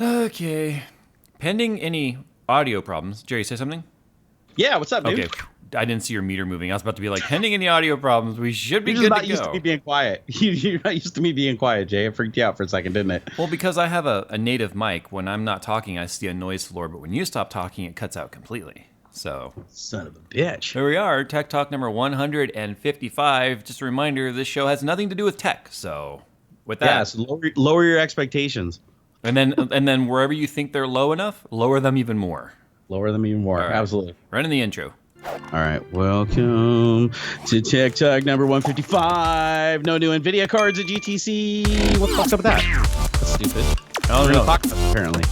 Okay. Pending any audio problems. Jerry, say something? Yeah, what's up, dude? Okay. I didn't see your meter moving. I was about to be like, pending any audio problems, we should be You're good just not to used to go. me being quiet. You're not used to me being quiet, Jay. It freaked you out for a second, didn't it? Well, because I have a native mic, when I'm not talking, I see a noise floor, but when you stop talking, it cuts out completely. So, Son of a bitch. here we are, Tech Talk number 155. Just a reminder, this show has nothing to do with tech. So, with that, Yes, lower your expectations. and then wherever you think they're low enough, lower them even more. Lower them even more. All right. Absolutely. Running the intro. All right. Welcome to Tech Talk number 155. No new NVIDIA cards at GTC. What the fuck's up with that? That's stupid. I don't We're know. gonna talk about it, apparently.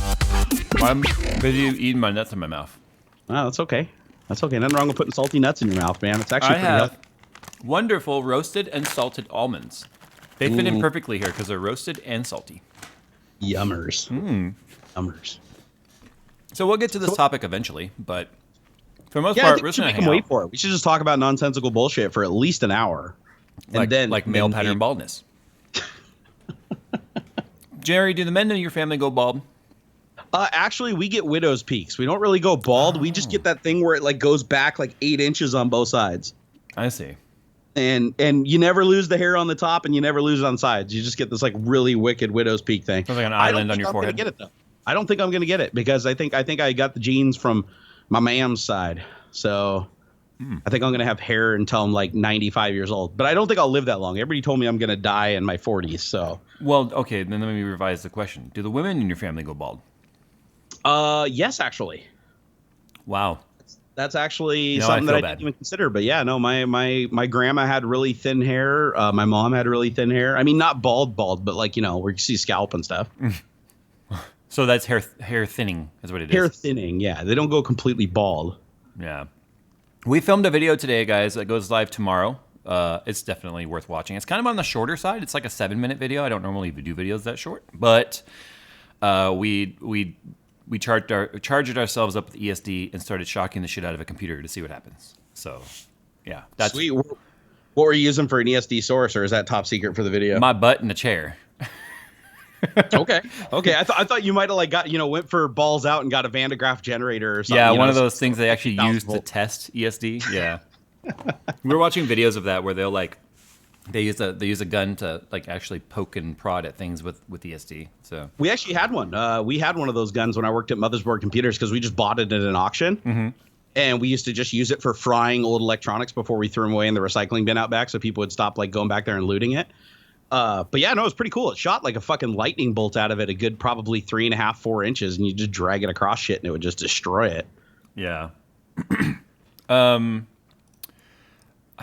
I'm busy eating my nuts in my mouth. Oh, that's okay. That's okay. Nothing wrong with putting salty nuts in your mouth, man. It's actually I pretty have healthy. wonderful roasted and salted almonds. They fit in perfectly here because they're roasted and salty. Yummers. Yummers. So we'll get to this topic eventually, but for the most Yeah, I part, think we're we just should going make to them hang wait out. for it. We should just talk about nonsensical bullshit for at least an hour. Like, And then like male pattern baldness. Jerry, do the men in your family go bald? Actually, we get widow's peaks. We don't really go bald. We just get that thing where it like goes back like 8 inches on both sides. I see. And you never lose the hair on the top and you never lose it on sides. You just get this like really wicked widow's peak thing. Sounds like an I don't island on think your I'm gonna forehead. get it though. I don't think I'm gonna get it because I think I got the genes from my mom's side. So I think I'm gonna have hair until I'm like 95 years old. But I don't think I'll live that long. Everybody told me I'm gonna die in my 40s. So Well, okay, then let me revise the question. Do the women in your family go bald? yes, actually. Wow. That's actually No, I something that feel I bad. didn't even consider. But yeah, no, my grandma had really thin hair. My mom had really thin hair. I mean, not bald, but like, you know, where you see scalp and stuff. So that's hair thinning is what it is. Hair thinning, yeah. They don't go completely bald. Yeah. We filmed a video today, guys, that goes live tomorrow. It's definitely worth watching. It's kind of on the shorter side. It's like a 7-minute video. I don't normally do videos that short, but we charged ourselves up with ESD and started shocking the shit out of a computer to see what happens. So, yeah, that's Sweet. What were you using for an ESD source, or is that top secret for the video? my butt in a chair. Okay. I thought you might have like went for balls out and got a Van de Graaff generator or something. Yeah, you one know, of those things they actually 1,000 use to volt. test ESD. Yeah, we're watching videos of that where they'll like they use a gun to like actually poke and prod at things with ESD. So We actually had one. We had one of those guns when I worked at Motherboard Computers because we just bought it at an auction. And we used to just use it for frying old electronics before we threw them away in the recycling bin out back, so people would stop like going back there and looting it. But yeah, no, it was pretty cool. It shot like a fucking lightning bolt out of it, a good probably 3.5, 4 inches, and you just drag it across shit and it would just destroy it. yeah. I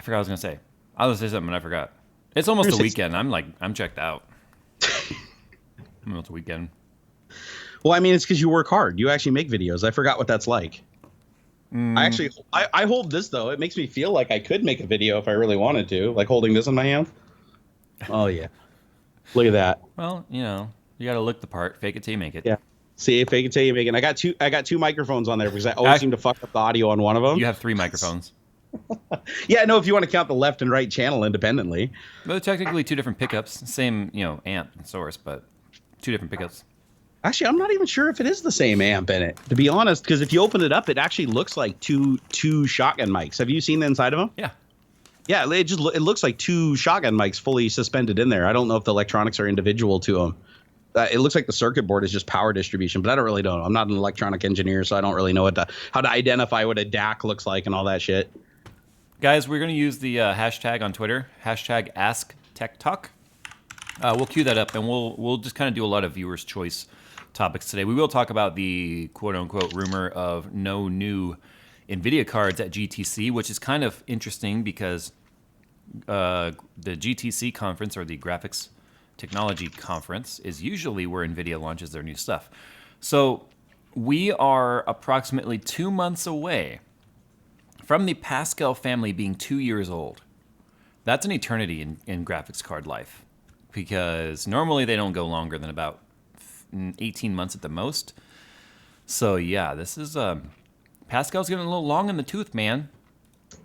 forgot what I was gonna say. I was gonna say something and I forgot. It's almost the weekend. I'm checked out. Almost the weekend. Well, I mean, it's because you work hard. You actually make videos. I forgot what that's like. I hold this though. It makes me feel like I could make a video if I really wanted to, like holding this in my hand. Oh yeah, look at that. Well, you gotta look the part. Fake it till you make it. Yeah. See, fake it till you make it. I got two microphones on there because I always seem to fuck up the audio on one of them. You have 3 microphones. Yeah, no, if you want to count the left and right channel independently. Well, technically 2 different pickups. Same, amp and source, but 2 different pickups. Actually, I'm not even sure if it is the same amp in it, to be honest, because if you open it up, it actually looks like two shotgun mics. Have you seen the inside of them? Yeah. Yeah, it looks like 2 shotgun mics fully suspended in there. I don't know if the electronics are individual to them. It looks like the circuit board is just power distribution, but I don't really know. I'm not an electronic engineer, so I don't really know how to identify what a DAC looks like and all that shit. Guys, we're going to use the hashtag on Twitter, hashtag AskTechTalk. We'll cue that up, and we'll just kind of do a lot of viewers' choice topics today. We will talk about the quote-unquote rumor of no new NVIDIA cards at GTC, which is kind of interesting because the GTC conference, or the Graphics Technology Conference, is usually where NVIDIA launches their new stuff. So we are approximately 2 months away from the Pascal family being 2 years old. That's an eternity in graphics card life, because normally they don't go longer than about 18 months at the most. So yeah, this is Pascal's getting a little long in the tooth, man.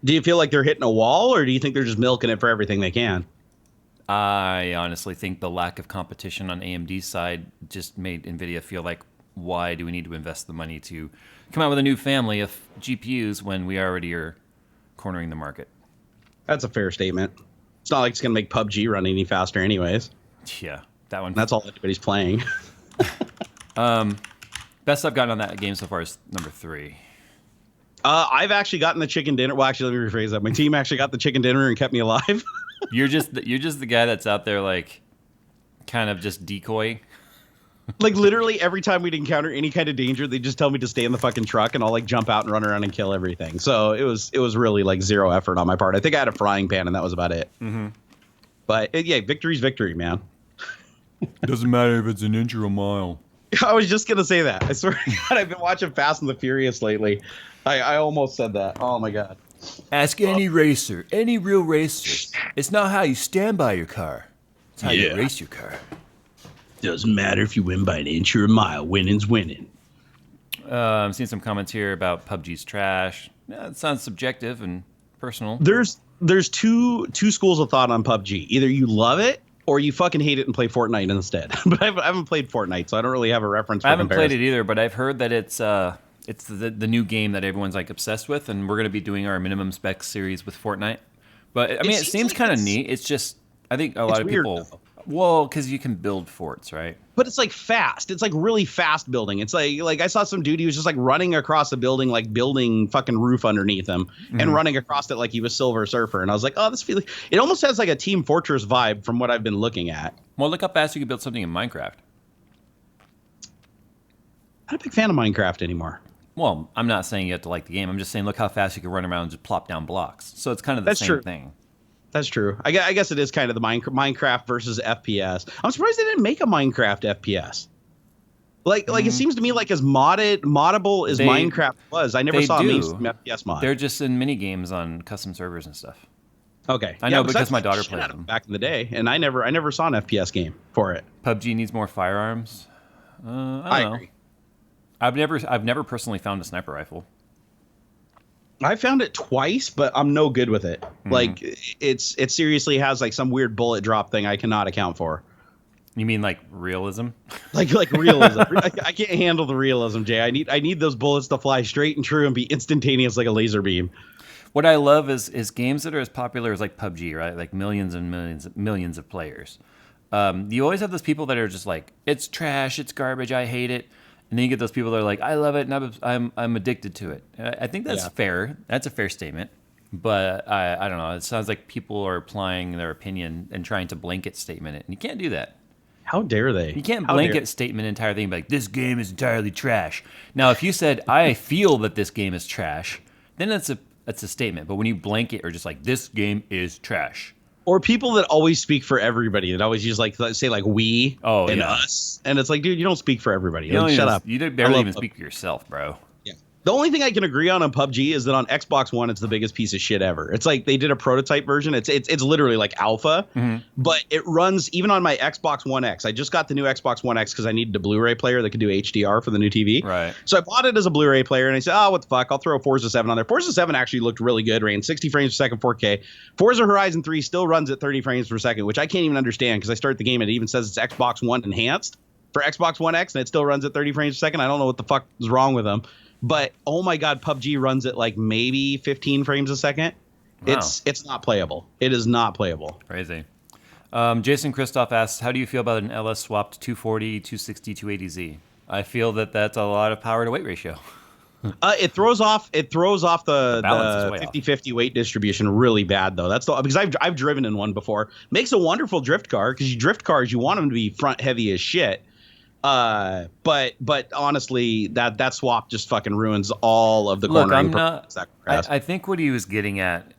Do you feel like they're hitting a wall, or do you think they're just milking it for everything they can? I honestly think the lack of competition on AMD's side just made NVIDIA feel like, why do we need to invest the money to come out with a new family of GPUs when we already are cornering the market? That's a fair statement. It's not like it's going to make PUBG run any faster anyways. Yeah, that one. That's all anybody's playing. Best I've gotten on that game so far is number 3. I've actually gotten the chicken dinner. Well, actually, let me rephrase that. My team actually got the chicken dinner and kept me alive. You're just the guy that's out there like kind of just decoy. Like literally every time we'd encounter any kind of danger, they just tell me to stay in the fucking truck and I'll like jump out and run around and kill everything. So it was really like zero effort on my part. I think I had a frying pan and that was about it. Mm-hmm. But yeah, victory's victory, man. Doesn't matter if it's an inch or a mile. I was just gonna say that. I swear to God, I've been watching Fast and the Furious lately. I almost said that. Oh my God. Ask any racer, any real racer. It's not how you stand by your car. It's how you race your car. Doesn't matter if you win by an inch or a mile. Winning's winning. I'm seeing some comments here about PUBG's trash. Yeah, it sounds subjective and personal. There's two schools of thought on PUBG. Either you love it or you fucking hate it and play Fortnite instead. But I haven't played Fortnite, so I don't really have a reference for comparison. I haven't comparison. played it either, but I've heard that it's the new game that everyone's like obsessed with, and we're going to be doing our minimum spec series with Fortnite. But I mean, it seems like kind of neat. It's just, I think a lot of people, well, because you can build forts, right? But it's like fast. It's like really fast building. It's like I saw some dude, he was just like running across a building, like building fucking roof underneath him and running across it like he was Silver Surfer. And I was like, oh, this feels, it almost has like a Team Fortress vibe from what I've been looking at. Well, look how fast you can build something in Minecraft. I'm not a big fan of Minecraft anymore. Well, I'm not saying you have to like the game. I'm just saying look how fast you can run around and just plop down blocks. So it's kind of the same thing. That's true. I guess it is kind of the Minecraft versus FPS. I'm surprised they didn't make a Minecraft FPS. Like it seems to me like as moddable as Minecraft was. I never saw a mainstream FPS mod. They're just in mini games on custom servers and stuff. Okay, I know because my daughter played them back in the day, and I never saw an FPS game for it. PUBG needs more firearms. I don't know. Agree. I've never personally found a sniper rifle. I found it twice, but I'm no good with it. Like it seriously has like some weird bullet drop thing I cannot account for. You mean like realism? like realism. I can't handle the realism, Jay. I need those bullets to fly straight and true and be instantaneous like a laser beam. What I love is games that are as popular as like PUBG, right? Like millions and millions of players. You always have those people that are just like, it's trash, it's garbage, I hate it. And then you get those people that are like, I love it, and I'm addicted to it. I think that's fair. That's a fair statement. But I don't know. It sounds like people are applying their opinion and trying to blanket statement it. And you can't do that. How dare they? You can't blanket statement an entire thing like, this game is entirely trash. Now, if you said, I feel that this game is trash, then that's a statement. But when you blanket or just like, this game is trash. Or people that always speak for everybody, that always use like say like we and us, and it's like, dude, you don't speak for everybody. Like, shut up. You barely even speak for yourself, bro. Yeah. The only thing I can agree on PUBG is that on Xbox One, it's the biggest piece of shit ever. It's like they did a prototype version. It's literally like alpha, but it runs even on my Xbox One X. I just got the new Xbox One X because I needed a Blu-ray player that could do HDR for the new TV. Right. So I bought it as a Blu-ray player, and I said, oh, what the fuck? I'll throw Forza 7 on there. Forza 7 actually looked really good, ran 60 frames per second, 4K. Forza Horizon 3 still runs at 30 frames per second, which I can't even understand because I start the game and it even says it's Xbox One enhanced for Xbox One X, and it still runs at 30 frames per second. I don't know what the fuck is wrong with them. But oh my God, PUBG runs at like maybe 15 frames a second. Wow. It's not playable. It is not playable. Crazy. Jason Christoph asks, how do you feel about an LS swapped 240, 260, 280Z? I feel that that's a lot of power to weight ratio. It throws off the 50-50 weight distribution really bad though. That's because I've driven in one before. Makes a wonderful drift car because you drift cars, you want them to be front heavy as shit. But honestly, that swap just fucking ruins all of the cornering. I think what he was getting at,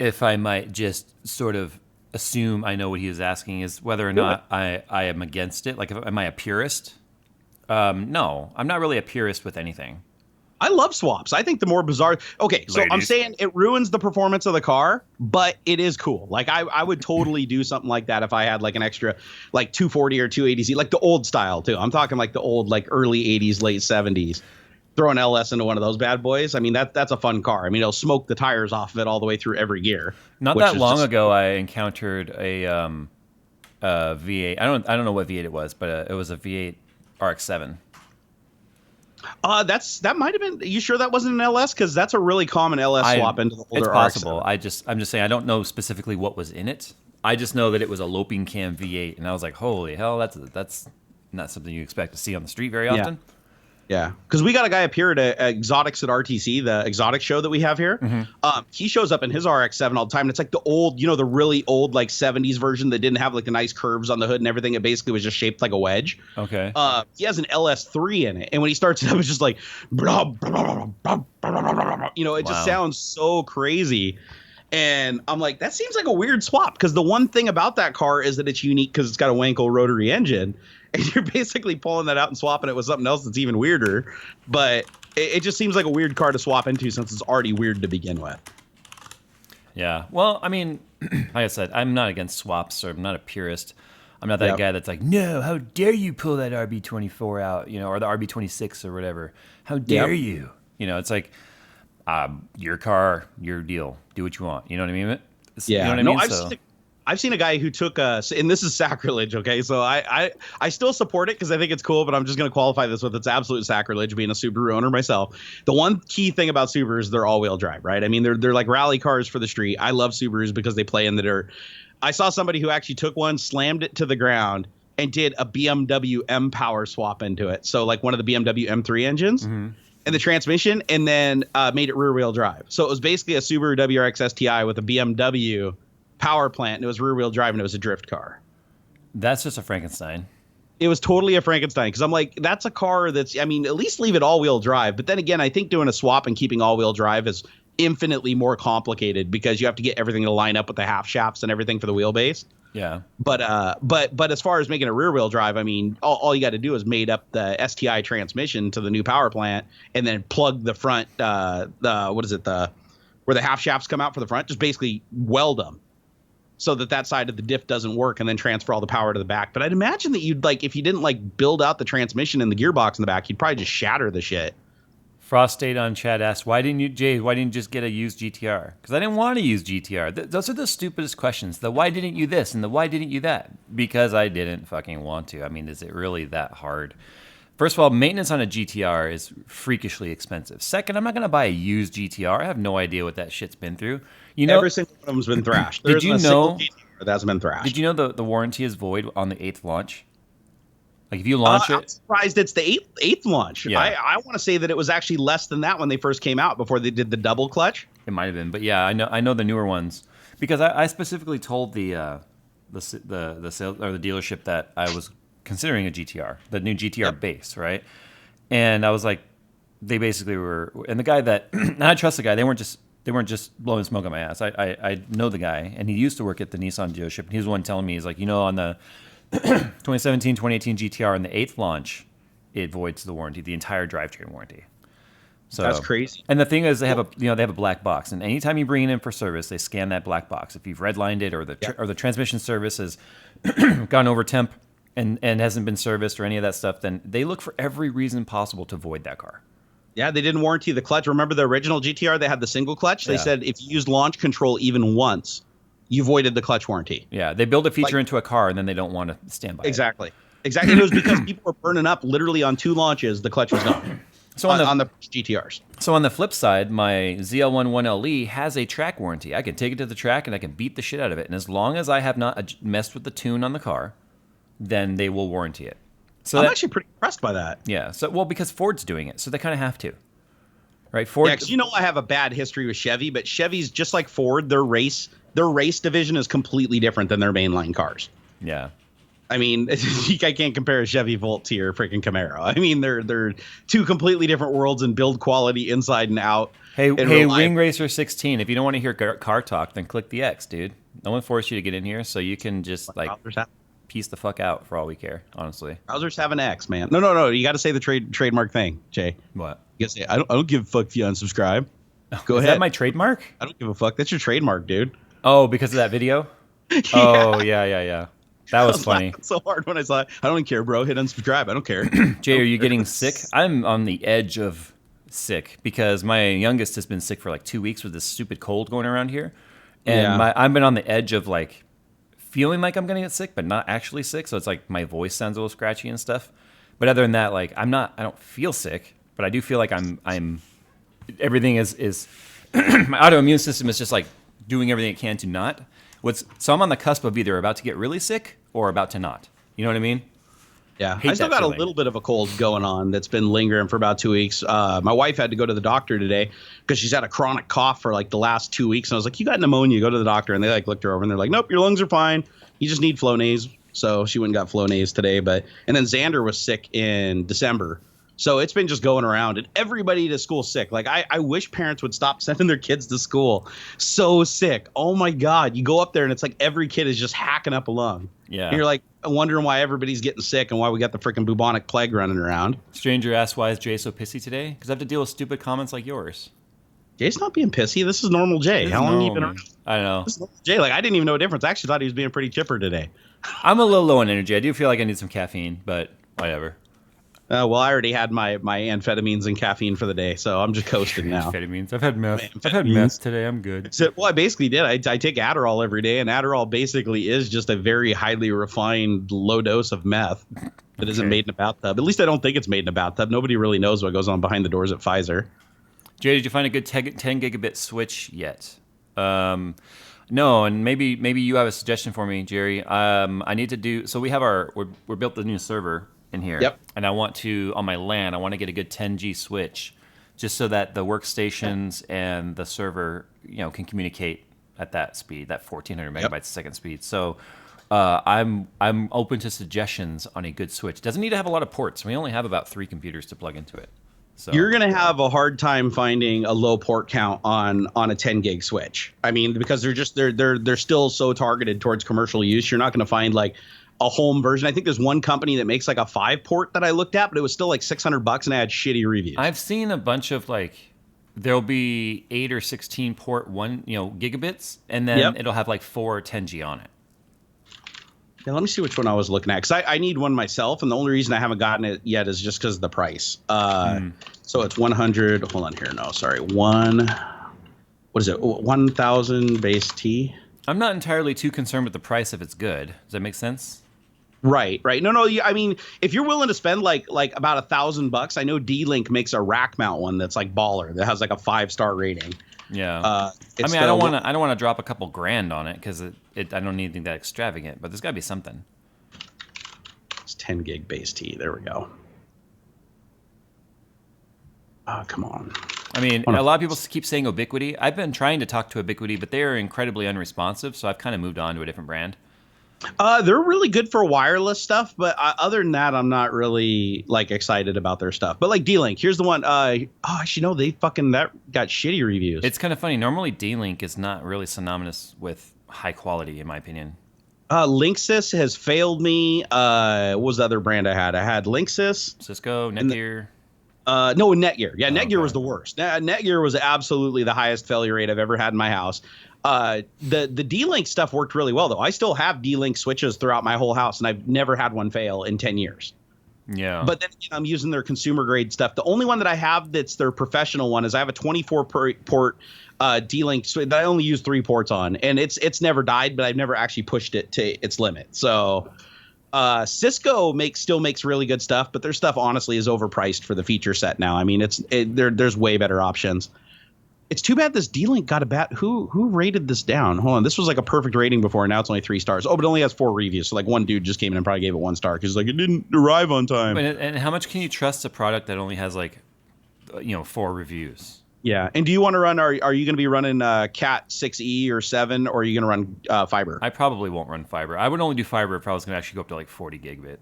if I might just sort of assume I know what he was asking, is whether or not I am against it. Like, am I a purist? No, I'm not really a purist with anything. I love swaps. I think the more bizarre. Okay, so I'm saying it ruins the performance of the car, but it is cool. Like I would totally do something like that if I had like an extra like 240 or 280Z, like the old style too. I'm talking like the old like early 80s, late 70s. Throw an LS into one of those bad boys. I mean that's a fun car. I mean it'll smoke the tires off of it all the way through every gear. Not that long ago, I encountered a V8. I don't know what V8 it was, but it was a V8 RX-7. That might have been. You sure that wasn't an LS? Because that's a really common LS swap into the older It's possible. RX-7. I'm just saying I don't know specifically what was in it. I just know that it was a loping cam V8, and I was like, holy hell, that's not something you expect to see on the street very often. Yeah, because we got a guy up here at Exotics at RTC, the exotic show that we have here. He shows up in his RX-7 all the time, and it's like the old, the really old like 70s version that didn't have like the nice curves on the hood and everything. It basically was just shaped like a wedge. Okay. He has an LS3 in it, and when he starts it up, it's just like, it just sounds so crazy. And I'm like, that seems like a weird swap, because the one thing about that car is that it's unique because it's got a Wankel rotary engine. And you're basically pulling that out and swapping it with something else that's even weirder. But it just seems like a weird car to swap into since it's already weird to begin with. Yeah. Well, I mean, like I said, I'm not against swaps, or I'm not a purist. I'm not that guy that's like, no, how dare you pull that RB24 out, or the RB26 or whatever. How dare you? It's like, your car, your deal. Do what you want. You know what I mean? Yeah. You know what I mean? I've seen a guy who took and this is sacrilege, okay? So I still support it because I think it's cool, but I'm just going to qualify this with it's absolute sacrilege being a Subaru owner myself. The one key thing about Subarus, they're all-wheel drive, right? I mean, they're like rally cars for the street. I love Subarus because they play in the dirt. I saw somebody who actually took one, slammed it to the ground, and did a BMW M Power swap into it. So like one of the BMW M3 engines. And the transmission, and then made it rear-wheel drive. So it was basically a Subaru WRX STI with a BMW power plant, and it was rear-wheel drive, and it was a drift car. That's just a Frankenstein. It was totally a Frankenstein, because I'm like, that's a car that's, at least leave it all-wheel drive. But then again, I think doing a swap and keeping all-wheel drive is infinitely more complicated, because you have to get everything to line up with the half shafts and everything for the wheelbase. Yeah. But as far as making a rear wheel drive, all you got to do is made up the STI transmission to the new power plant, and then plug the front, where the half shafts come out for the front, just basically weld them so that side of the diff doesn't work, and then transfer all the power to the back. But I'd imagine that you'd if you didn't build out the transmission and the gearbox in the back, you'd probably just shatter the shit. Frostate on chat asks, why didn't you just get a used GTR? Because I didn't want to use GTR. Those are the stupidest questions. The why didn't you this and the why didn't you that? Because I didn't fucking want to. Is it really that hard? First of all, maintenance on a GTR is freakishly expensive. Second, I'm not going to buy a used GTR. I have no idea what that shit's been through. Every single one of them's been thrashed. Did you know GTR that hasn't been thrashed? Did you know the warranty is void on the 8th launch? Like if you launch it, I'm surprised it's the eighth launch. Yeah. I want to say that it was actually less than that when they first came out, before they did the double clutch. It might have been, but yeah, I know the newer ones, because I specifically told the sales or the dealership that I was considering a GTR, the new GTR base, right? And I was like, they basically were, and the guy that, and I trust the guy, they weren't just blowing smoke on my ass. I know the guy, and he used to work at the Nissan dealership, and he was the one telling me, he's like, on the 2017, 2018 GTR in the 8th launch, it voids the warranty, the entire drivetrain warranty. So that's crazy. And the thing is, they have a black box, and anytime you bring it in for service, they scan that black box. If you've redlined it, or the transmission service has gone over temp and hasn't been serviced or any of that stuff, then they look for every reason possible to void that car. Yeah, they didn't warranty the clutch. Remember the original GTR? They had the single clutch. They said if you used launch control even once, you voided the clutch warranty. Yeah, they build a feature into a car, and then they don't want to stand by it. Exactly. It was because people were burning up literally on 2 launches. The clutch was gone. So on the GTRs. So on the flip side, my ZL11LE has a track warranty. I can take it to the track, and I can beat the shit out of it. And as long as I have not messed with the tune on the car, then they will warranty it. So I'm actually pretty impressed by that. Yeah. So because Ford's doing it, so they kind of have to. Right? Ford. Yeah, because I have a bad history with Chevy, but Chevy's just like Ford. Their race division is completely different than their mainline cars. Yeah. I can't compare a Chevy Volt to your freaking Camaro. They're 2 completely different worlds in build quality inside and out. Hey, Wing Racer 16. If you don't want to hear car talk, then click the X, dude. No one forced you to get in here, so you can just piece the fuck out for all we care. Honestly, browsers have an X, man. No. You got to say the trademark thing, Jay. What? You got to say I don't give a fuck if you unsubscribe. Go ahead. Is that my trademark? I don't give a fuck. That's your trademark, dude. Oh, because of that video? Yeah. Oh, yeah. That was funny. So hard when I saw it. I don't care, bro. Hit unsubscribe. I don't care. Jay, are you getting sick? I'm on the edge of sick because my youngest has been sick for like 2 weeks with this stupid cold going around here. And I've been on the edge of feeling like I'm gonna get sick, but not actually sick. So it's like my voice sounds a little scratchy and stuff. But other than that, like I don't feel sick, but I do feel like I'm everything is my autoimmune system is just like doing everything it can to not. So I'm on the cusp of either about to get really sick or about to not. You know what I mean? Yeah, I still got a little bit of a cold going on that's been lingering for about 2 weeks. My wife had to go to the doctor today because she's had a chronic cough for like the last 2 weeks. And I was like, you got pneumonia, go to the doctor. And they like looked her over and they're like, nope, your lungs are fine. You just need Flonase. So she went and got Flonase today. And then Xander was sick in December. So it's been just going around and everybody to school sick. Like I wish parents would stop sending their kids to school so sick. Oh my God. You go up there and it's like every kid is just hacking up a lung. Yeah. And you're like wondering why everybody's getting sick and why we got the freaking bubonic plague running around. Stranger asked, why is Jay so pissy today? Because I have to deal with stupid comments like yours. Jay's not being pissy. This is normal Jay. How long have you been around? I don't know. This is normal Jay. Like I didn't even know a difference. I actually thought he was being pretty chipper today. I'm a little low on energy. I do feel like I need some caffeine, but whatever. Well, I already had my amphetamines and caffeine for the day, so I'm just coasting now. Amphetamines. I've had meth. I've had meth today. I'm good. So, well, I basically did. I take Adderall every day, and Adderall basically is just a very highly refined low dose of meth that isn't made in a bathtub. At least I don't think it's made in a bathtub. Nobody really knows what goes on behind the doors at Pfizer. Jay, did you find a good 10 gigabit switch yet? No, and maybe you have a suggestion for me, Jerry. I need to do. So we have we're built the new server in here. Yep. And I want to, on my LAN, I want to get a good 10G switch just so that the workstations and the server, can communicate at that speed, that 1400 megabytes a second speed. So I'm open to suggestions on a good switch. Doesn't need to have a lot of ports. We only have about 3 computers to plug into it. So you're going to have a hard time finding a low port count on a 10 gig switch. I mean, because they're still so targeted towards commercial use. You're not going to find like a home version. I think there's one company that makes like a 5 port that I looked at, but it was still like $600 and I had shitty reviews. I've seen a bunch of like, there'll be 8 or 16 port gigabits, and then it'll have like 4 or 10G on it. Yeah, let me see which one I was looking at, because I need one myself, and the only reason I haven't gotten it yet is just because of the price. So it's 100. Hold on here. No, sorry. What is it? 1,000 base T. I'm not entirely too concerned with the price if it's good. Does that make sense? Right. No. I mean, if you're willing to spend like about $1,000, I know Dlink makes a rack mount one that's like baller that has like a 5-star rating. Yeah. I mean, I don't want to drop a couple grand on it because I don't need anything that extravagant, but there's got to be something. It's 10 gig base T. There we go. Come on. I mean, a lot of people keep saying Ubiquiti. I've been trying to talk to Ubiquiti, but they are incredibly unresponsive, so I've kind of moved on to a different brand. They're really good for wireless stuff, but other than that, I'm not really like excited about their stuff. But like Dlink, here's the one. Actually, no, that got shitty reviews. It's kind of funny. Normally, Dlink is not really synonymous with high quality, in my opinion. Linksys has failed me. What was the other brand I had? I had Linksys, Cisco, Netgear. No, Netgear. Yeah, Netgear was the worst. Netgear was absolutely the highest failure rate I've ever had in my house. The D-Link stuff worked really well, though. I still have D-Link switches throughout my whole house, and I've never had one fail in 10 years. Yeah. But then I'm using their consumer grade stuff. The only one that I have that's their professional one is I have a 24-port D-Link switch that I only use 3 ports on, and it's never died, but I've never actually pushed it to its limit. So Cisco still makes really good stuff, but their stuff honestly is overpriced for the feature set now. I mean, there's way better options. It's too bad this D-Link got a bad. Who rated this down? Hold on, this was like a perfect rating before, and now it's only 3 stars. Oh, but it only has 4 reviews. So like one dude just came in and probably gave it 1 star because like it didn't arrive on time. And how much can you trust a product that only has like 4 reviews? Yeah, and do you want to run? Are you going to be running Cat 6E or 7, or are you going to run fiber? I probably won't run fiber. I would only do fiber if I was going to actually go up to like 40 gigabit.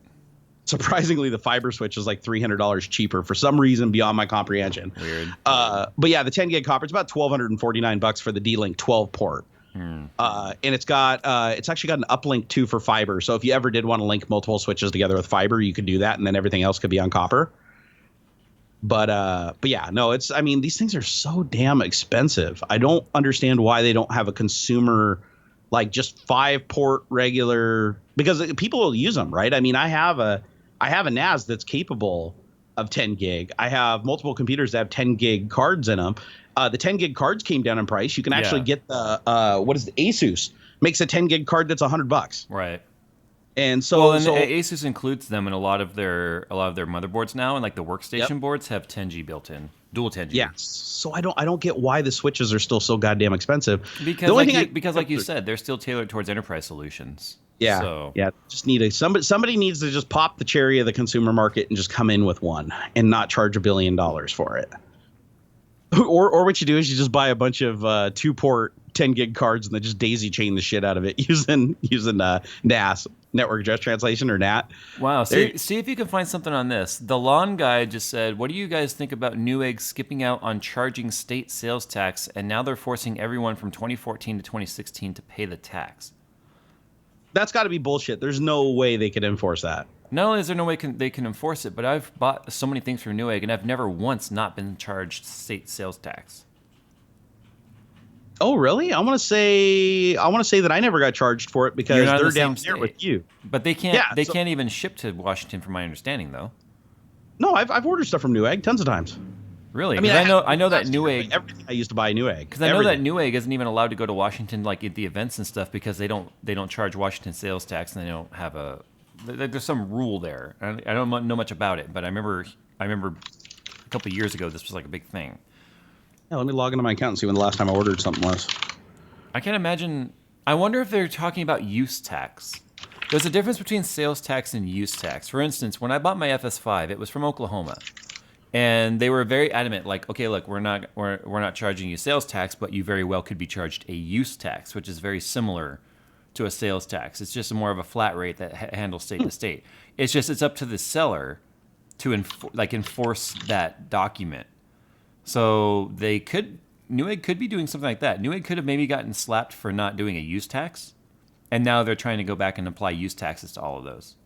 Surprisingly, the fiber switch is like $300 cheaper for some reason beyond my comprehension. Weird. But yeah, the 10 gig copper, it's about $1,249 for the D-Link 12 port. And it's actually got an uplink too for fiber. So if you ever did want to link multiple switches together with fiber, you could do that, and then everything else could be on copper. But yeah, no, I mean, these things are so damn expensive. I don't understand why they don't have a consumer, like just 5-port regular, because people will use them, right? I mean, I have a NAS that's capable of 10 gig. I have multiple computers that have 10 gig cards in them. The 10 gig cards came down in price. You can actually get the what is the Asus makes a 10 gig card that's $100. Right. And so, Well, and Asus includes them in a lot of their motherboards now, and like the workstation boards have 10G built in, dual 10G. Yeah. So I don't get why the switches are still so goddamn expensive. Because like you said, they're still tailored towards enterprise solutions. Yeah. So. Yeah. Just need somebody needs to just pop the cherry of the consumer market and just come in with one and not charge $1 billion for it. Or what you do is you just buy a bunch of 2-port 10 gig cards and then just daisy chain the shit out of it using NAS, network address translation, or NAT. Wow. See if you can find something on this. The Lawn Guy just said, what do you guys think about Newegg skipping out on charging state sales tax, and now they're forcing everyone from 2014 to 2016 to pay the tax? That's got to be bullshit. There's no way they could enforce that. Not only is there no way they can enforce it, but I've bought so many things from Newegg, and I've never once not been charged state sales tax. Oh, really? I want to say that I never got charged for it because they're down there with you. But they can't. Yeah, can't even ship to Washington, from my understanding, though. No, I've ordered stuff from Newegg tons of times. Really? I mean, I know that Newegg. Everything I used to buy Newegg. Because I know that Newegg isn't even allowed to go to Washington, like at the events and stuff, because they don't charge Washington sales tax, and they don't have a. There's some rule there. I don't know much about it, but I remember a couple of years ago this was like a big thing. Yeah, let me log into my account and see when the last time I ordered something was. I can't imagine. I wonder if they're talking about use tax. There's a difference between sales tax and use tax. For instance, when I bought my FS5, it was from Oklahoma, and they were very adamant, like, okay, look, we're not charging you sales tax, but you very well could be charged a use tax, which is very similar to a sales tax. It's just more of a flat rate that handles state to state. It's up to the seller to enforce that document. So Newegg could be doing something like that. Newegg could have maybe gotten slapped for not doing a use tax, and now they're trying to go back and apply use taxes to all of those.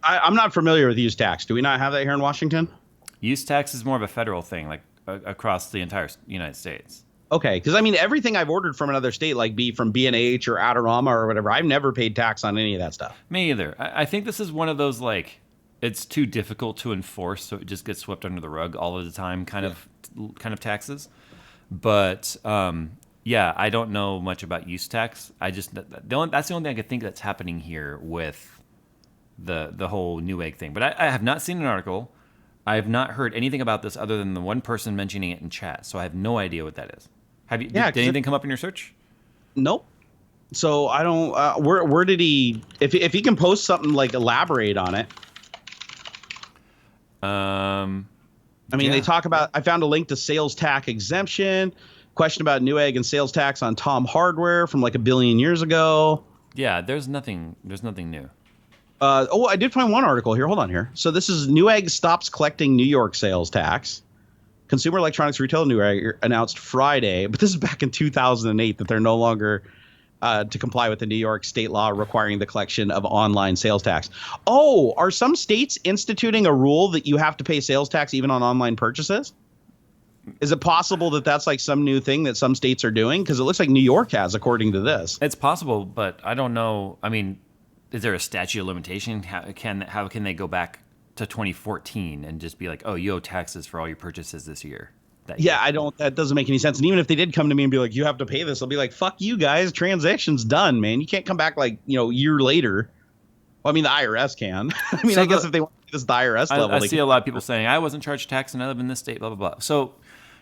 I'm not familiar with use tax. Do we not have that here in Washington? Use tax is more of a federal thing, like across the entire United States. Okay, because I mean, everything I've ordered from another state, like from B&H or Adorama or whatever, I've never paid tax on any of that stuff. Me either. I think this is one of those, like, it's too difficult to enforce, so it just gets swept under the rug all of the time kind of taxes. But yeah, I don't know much about use tax. That's the only thing I could think that's happening here with the whole Newegg thing. But I have not seen an article. I have not heard anything about this other than the one person mentioning it in chat. So I have no idea what that is. Did anything come up in your search? Nope. So I don't. Where did he? If he can post something, like, elaborate on it. I mean, they talk about. I found a link to sales tax exemption. Question about Newegg and sales tax on Tom hardware from like 1 billion years ago. Yeah, there's nothing new. I did find one article here. Hold on here. So this is Newegg stops collecting New York sales tax. Consumer electronics retailer Newegg announced Friday, but this is back in 2008, that they're no longer to comply with the New York state law requiring the collection of online sales tax. Oh, are some states instituting a rule that you have to pay sales tax even on online purchases? Is it possible that that's like some new thing that some states are doing? Because it looks like New York has, according to this. It's possible, but I don't know. I mean, is there a statute of limitation? How can they go back to 2014 and just be like, oh, you owe taxes for all your purchases this year? That doesn't make any sense. And even if they did come to me and be like, you have to pay this, I'll be like, fuck you guys, transaction's done, man. You can't come back like, a year later. Well, I mean, the IRS can. I mean, so I guess if they want to do this at the IRS level. I see a lot of people saying, I wasn't charged tax and I live in this state, blah, blah, blah. So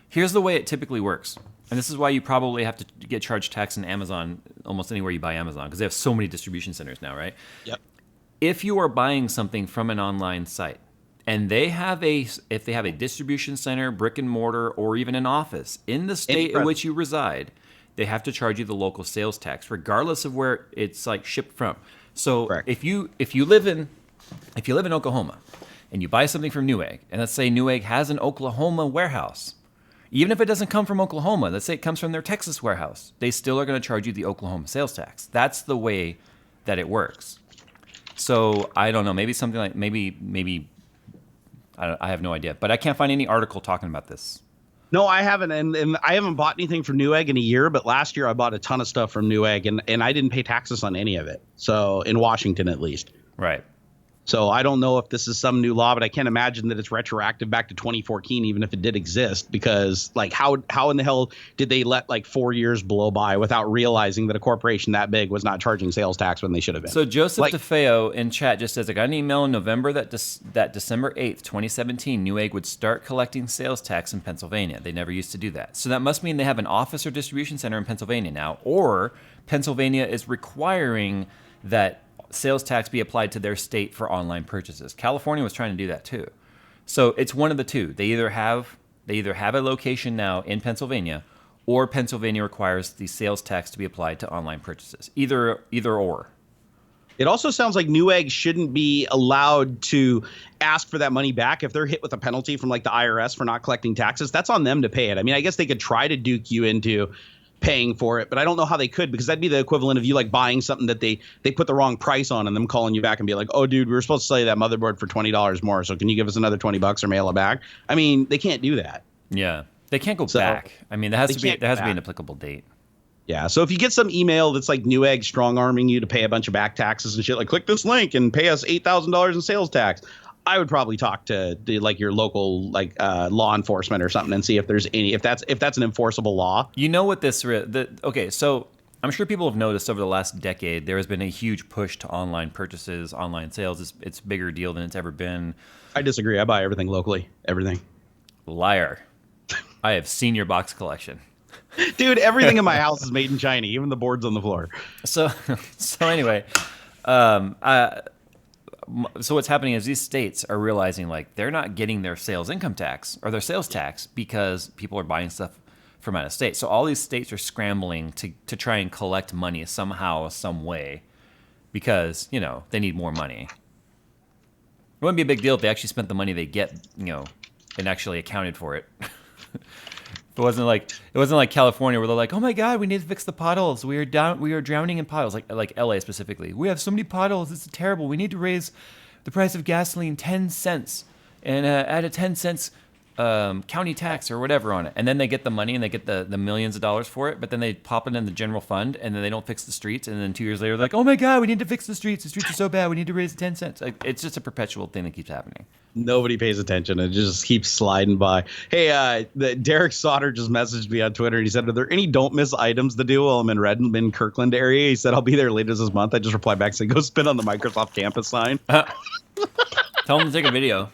here's the way it typically works. And this is why you probably have to get charged tax in Amazon almost anywhere you buy Amazon, because they have so many distribution centers now, right? Yep. If you are buying something from an online site and if they have a distribution center, brick and mortar, or even an office in the state in which you reside, they have to charge you the local sales tax, regardless of where it's like shipped from. So correct. if you live in Oklahoma and you buy something from Newegg, and let's say Newegg has an Oklahoma warehouse, even if it doesn't come from Oklahoma, let's say it comes from their Texas warehouse, they still are going to charge you the Oklahoma sales tax. That's the way that it works. So I don't know, maybe something like maybe I have no idea, but I can't find any article talking about this. No, I haven't, and I haven't bought anything from Newegg in a year, but last year I bought a ton of stuff from Newegg, and I didn't pay taxes on any of it. So in Washington, at least. Right. So I don't know if this is some new law, but I can't imagine that it's retroactive back to 2014, even if it did exist, because like how in the hell did they let like 4 years blow by without realizing that a corporation that big was not charging sales tax when they should have been? So Joseph DeFeo in chat just says, I got an email in November that December 8th, 2017, Newegg would start collecting sales tax in Pennsylvania. They never used to do that. So that must mean they have an office or distribution center in Pennsylvania now, or Pennsylvania is requiring that sales tax be applied to their state for online purchases. California was trying to do that too. So it's one of the two. They either have a location now in Pennsylvania, or Pennsylvania requires the sales tax to be applied to online purchases. Either or. It also sounds like Newegg shouldn't be allowed to ask for that money back if they're hit with a penalty from like the IRS for not collecting taxes. That's on them to pay it. I mean, I guess they could try to duke you into paying for it, but I don't know how they could, because that'd be the equivalent of you like buying something that they put the wrong price on and them calling you back and be like, oh dude, we were supposed to sell you that motherboard for $20 more, so can you give us another $20 or mail it back? I mean, they can't do that. Yeah, they can't go back. I mean, there has to be an applicable date. Yeah, so if you get some email that's like Newegg strong arming you to pay a bunch of back taxes and shit, like click this link and pay us $8,000 in sales tax, I would probably talk to like your local like law enforcement or something and see if there's any if that's an enforceable law. You know what this okay, so I'm sure people have noticed over the last decade there has been a huge push to online purchases, online sales. It's a bigger deal than it's ever been. I disagree. I buy everything locally. Everything. Liar. I have seen your box collection. Dude, everything in my house is made in China, even the boards on the floor. So anyway, so what's happening is these states are realizing like they're not getting their sales income tax or their sales tax because people are buying stuff from out of state. So all these states are scrambling to try and collect money somehow, some way, because, you know, they need more money. It wouldn't be a big deal if they actually spent the money they get, you know, and actually accounted for it. It wasn't like California where they're like, oh my God, we need to fix the potholes. We are drowning in potholes. Like LA specifically. We have so many potholes. It's terrible. We need to raise the price of gasoline 10 cents and add a 10 cents county tax or whatever on it. And then they get the money and they get the millions of dollars for it. But then they pop it in the general fund and then they don't fix the streets. And then 2 years later, they're like, oh my God, we need to fix the streets. The streets are so bad. We need to raise 10 cents. Like, it's just a perpetual thing that keeps happening. Nobody pays attention. It just keeps sliding by. Hey, Derek Sauter just messaged me on Twitter and he said, are there any don't miss items to do while I'm in Redmond, Kirkland area? He said, I'll be there later this month. I just replied back saying, go spin on the Microsoft campus sign. Tell them to take a video.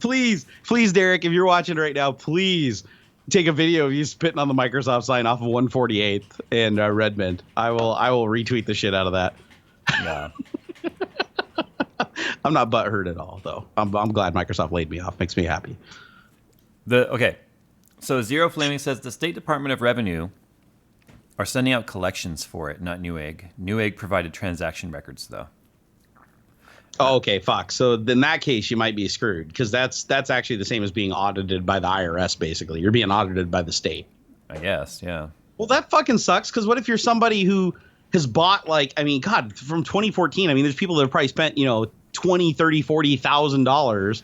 Please, Derek, if you're watching right now, please take a video of you spitting on the Microsoft sign off of 148th in Redmond. I will retweet the shit out of that. Yeah. I'm not butthurt at all, though. I'm glad Microsoft laid me off. Makes me happy. So Zero Flaming says the State Department of Revenue are sending out collections for it, not Newegg. Newegg provided transaction records, though. Oh, okay, fuck. So in that case, you might be screwed because that's actually the same as being audited by the IRS. Basically, you're being audited by the state. I guess, yeah. Well, that fucking sucks. Because what if you're somebody who has bought like, I mean, God, from 2014? I mean, there's people that have probably spent $20,000, $30,000, $40,000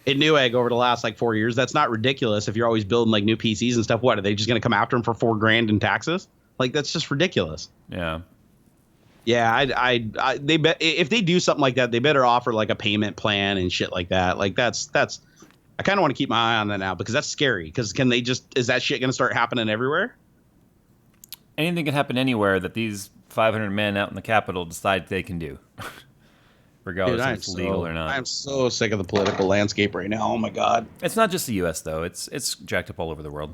in Newegg over the last like 4 years. That's not ridiculous. If you're always building like new PCs and stuff, what are they just going to come after them for $4,000 in taxes? Like that's just ridiculous. Yeah. Yeah, they bet if they do something like that, they better offer like a payment plan and shit like that. Like that's I kind of want to keep my eye on that now because that's scary. Because is that shit going to start happening everywhere? Anything can happen anywhere that these 500 men out in the Capitol decide they can do, regardless if it's legal or not. I'm so sick of the political landscape right now. Oh my God. It's not just the U.S. though. It's jacked up all over the world.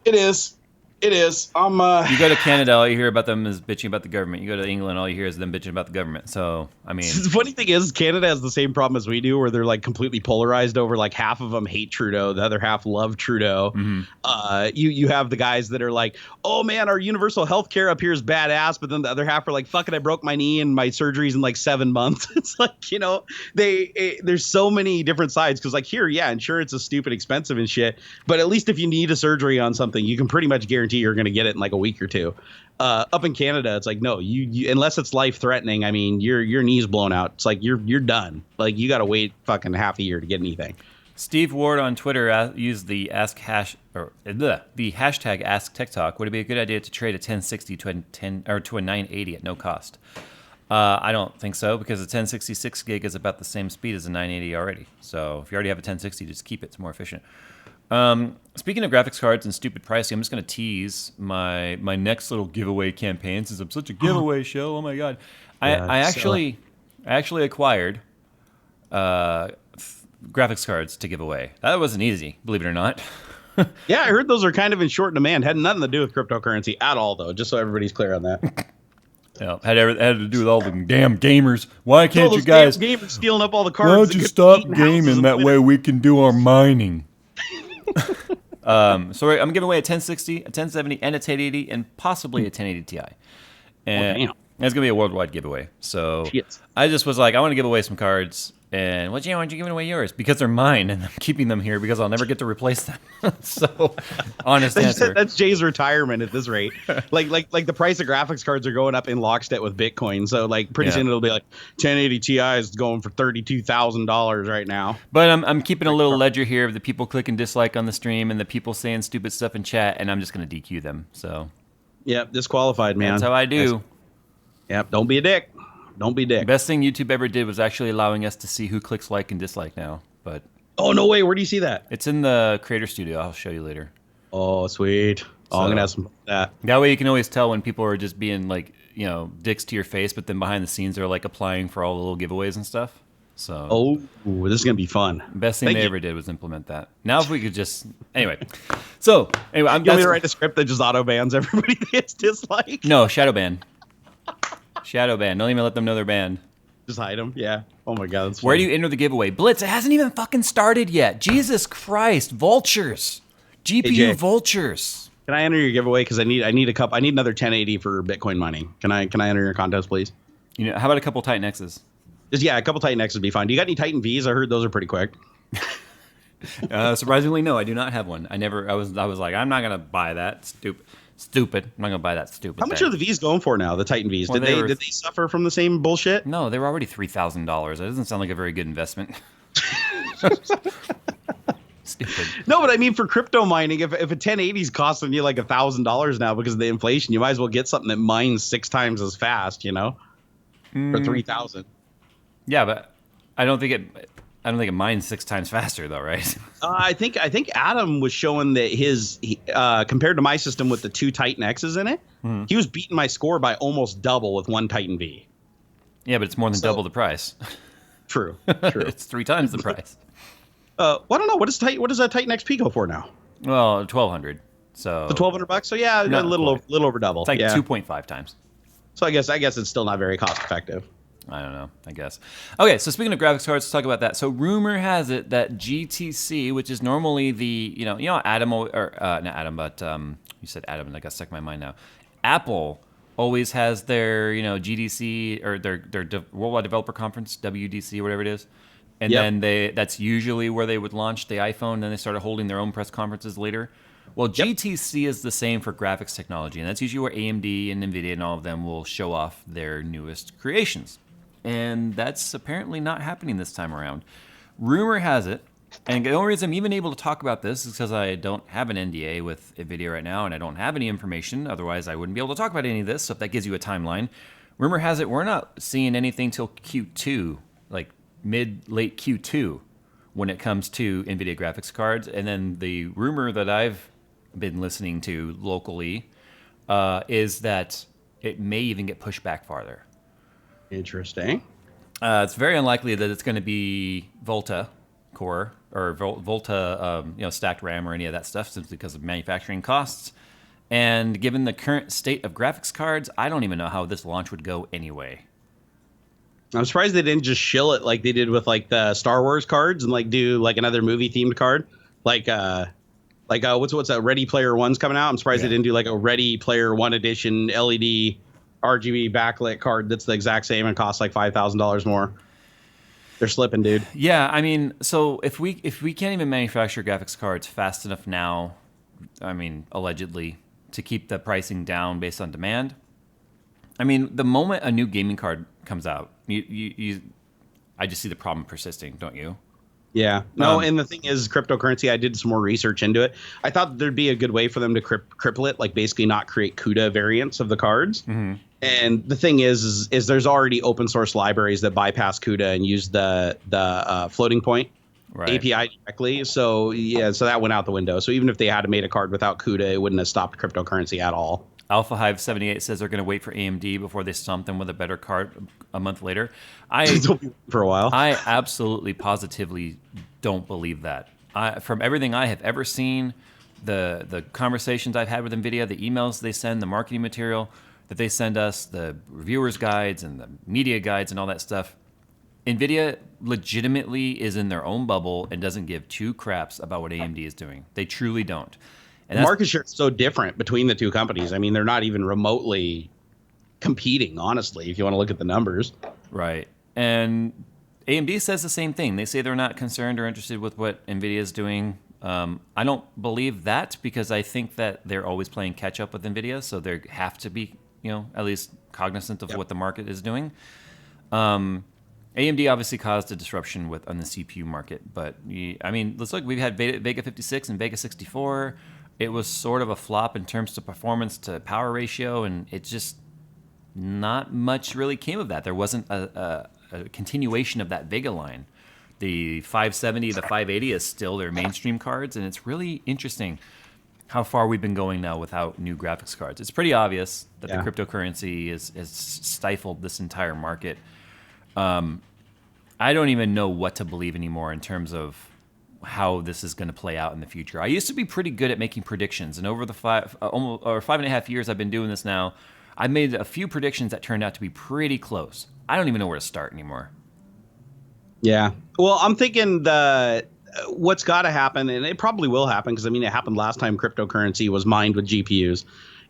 It is. It is. You go to Canada, all you hear about them is bitching about the government. You go to England, all you hear is them bitching about the government. So, I mean, the funny thing is, Canada has the same problem as we do, where they're like completely polarized over like half of them hate Trudeau, the other half love Trudeau. Mm-hmm. You have the guys that are like, oh man, our universal health care up here is badass, but then the other half are like, fuck it, I broke my knee and my surgery's in like 7 months. It's like, there's so many different sides because like here, yeah, insurance is stupid expensive and shit, but at least if you need a surgery on something, you can pretty much guarantee you're going to get it in like a week or two. Up in Canada, it's like, no, you unless it's life threatening. I mean, your knee's blown out. It's like you're done. Like you got to wait fucking half a year to get anything. Steve Ward on Twitter used the the hashtag Ask Tech Talk. Would it be a good idea to trade a 1060 to a 980 at no cost? I don't think so because a 1066 gig is about the same speed as a 980 already. So if you already have a 1060, just keep it. It's more efficient. Speaking of graphics cards and stupid pricing, I'm just going to tease my next little giveaway campaign since I'm such a giveaway show. Oh my god! I actually acquired graphics cards to give away. That wasn't easy, believe it or not. Yeah, I heard those are kind of in short demand. Had nothing to do with cryptocurrency at all, though. Just so everybody's clear on that. Yeah, had to do with all the damn gamers. Why can't those you guys? damn gamers stealing up all the cards. Why don't you stop gaming? That way we can do our mining. So I'm giving away a 1060, a 1070, and a 1080, and possibly a 1080 Ti. And it's going to be a worldwide giveaway. So I just was like, I want to give away some cards. And why aren't you giving away yours? Because they're mine, and I'm keeping them here because I'll never get to replace them. So, honest answer. That's Jay's retirement at this rate. like the price of graphics cards are going up in lockstep with Bitcoin. So like pretty soon it'll be like 1080 Ti is going for $32,000 right now. But I'm keeping a little ledger here of the people click and dislike on the stream and the people saying stupid stuff in chat, and I'm just going to DQ them. So. Yep, disqualified, man. That's how I do. Yep, don't be a dick. Don't be a dick. Best thing YouTube ever did was actually allowing us to see who clicks like and dislike now. But oh, no way. Where do you see that? It's in the Creator Studio. I'll show you later. Oh, sweet. Oh, I'm going to have some of that. That way you can always tell when people are just being like, dicks to your face, but then behind the scenes they're like applying for all the little giveaways and stuff. So oh, this is going to be fun. Best thing they ever did was implement that. Now if we could just anyway. So anyway, you want me to write a script that just auto bans everybody that gets disliked? No, shadow ban. Shadow ban. Don't even let them know they're banned. Just hide them. Yeah. Oh my god. That's Where do you enter the giveaway? Blitz, it hasn't even fucking started yet. Jesus Christ. Vultures. GPU vultures. Can I enter your giveaway? Because I need another 1080 for Bitcoin mining. Can I enter your contest, please? How about a couple Titan X's? A couple Titan X's would be fine. Do you got any Titan V's? I heard those are pretty quick. Surprisingly, no, I do not have one. I was like, I'm not gonna buy that. Stupid. I'm not gonna buy that stupid. How much are the V's going for now? The Titan V's? Well, did they suffer from the same bullshit? No, they were already $3,000. That doesn't sound like a very good investment. Stupid. No, but I mean for crypto mining, if a 1080 is costing you like $1,000 now because of the inflation, you might as well get something that mines 6 times as fast, for 3,000. Yeah, but I don't think it mines 6 times faster though, right? I think Adam was showing that his compared to my system with the 2 Titan X's in it, he was beating my score by almost double with 1 Titan V. Yeah, but it's more than double the price. True. It's 3 times the price. Well, I don't know. What does that Titan XP go for now? Well, 1,200. So the $1,200. So yeah, a little over double. It's like 2.5 times. So I guess it's still not very cost effective. I don't know, I guess. Okay, so speaking of graphics cards, let's talk about that. So rumor has it that GTC, which is normally the, Adam, or not Adam, but you said Adam and I got stuck in my mind now. Apple always has their, GDC or their Worldwide Developer Conference, WDC, whatever it is. And then that's usually where they would launch the iPhone. Then they started holding their own press conferences later. Well, GTC is the same for graphics technology. And that's usually where AMD and NVIDIA and all of them will show off their newest creations. And that's apparently not happening this time around. Rumor has it, and the only reason I'm even able to talk about this is because I don't have an NDA with NVIDIA right now, and I don't have any information. Otherwise, I wouldn't be able to talk about any of this, so if that gives you a timeline. Rumor has it we're not seeing anything till Q2, like late Q2, when it comes to NVIDIA graphics cards. And then the rumor that I've been listening to locally is that it may even get pushed back farther. Interesting. It's very unlikely that it's going to be Volta core or Volta, stacked RAM or any of that stuff, simply because of manufacturing costs. And given the current state of graphics cards, I don't even know how this launch would go anyway. I'm surprised they didn't just shill it like they did with like the Star Wars cards and like do like another movie themed card, like what's that Ready Player One's coming out. I'm surprised they didn't do like a Ready Player One edition LED RGB backlit card that's the exact same and costs like $5,000 more. They're slipping, dude. Yeah, I mean, so if we can't even manufacture graphics cards fast enough now, I mean, allegedly, to keep the pricing down based on demand, I mean, the moment a new gaming card comes out, I just see the problem persisting, don't you? Yeah. No, and the thing is, cryptocurrency, I did some more research into it. I thought there'd be a good way for them to cripple it, like basically not create CUDA variants of the cards. Mm-hmm. And the thing is there's already open source libraries that bypass CUDA and use the floating point API directly. So yeah, so that went out the window. So even if they had made a card without CUDA, it wouldn't have stopped cryptocurrency at all. Alpha Hive 78 says they're going to wait for AMD before they stomp them with a better card a month later. For a while. I absolutely positively don't believe that. From everything I have ever seen, the conversations I've had with NVIDIA, the emails they send, the marketing material that they send us, the reviewers guides and the media guides and all that stuff, NVIDIA legitimately is in their own bubble and doesn't give two craps about what AMD is doing. They truly don't. And market share is so different between the two companies. I mean, they're not even remotely competing, honestly, if you want to look at the numbers. Right. And AMD says the same thing. They say they're not concerned or interested with what NVIDIA is doing. I don't believe that because I think that they're always playing catch up with NVIDIA, so they have to be, at least cognizant of what the market is doing. AMD obviously caused a disruption on the CPU market, but I mean, let's look. We've had Vega 56 and Vega 64. It was sort of a flop in terms of performance to power ratio, and it just not much really came of that. There wasn't a continuation of that Vega line. The 570, the 580 is still their mainstream cards, and it's really interesting how far we've been going now without new graphics cards. It's pretty obvious that the cryptocurrency has stifled this entire market. I don't even know what to believe anymore in terms of how this is going to play out in the future. I used to be pretty good at making predictions, and over the 5.5 years I've been doing this now, I've made a few predictions that turned out to be pretty close. I don't even know where to start anymore. Yeah. Well, I'm thinking what's got to happen, and it probably will happen because, I mean, it happened last time cryptocurrency was mined with GPUs,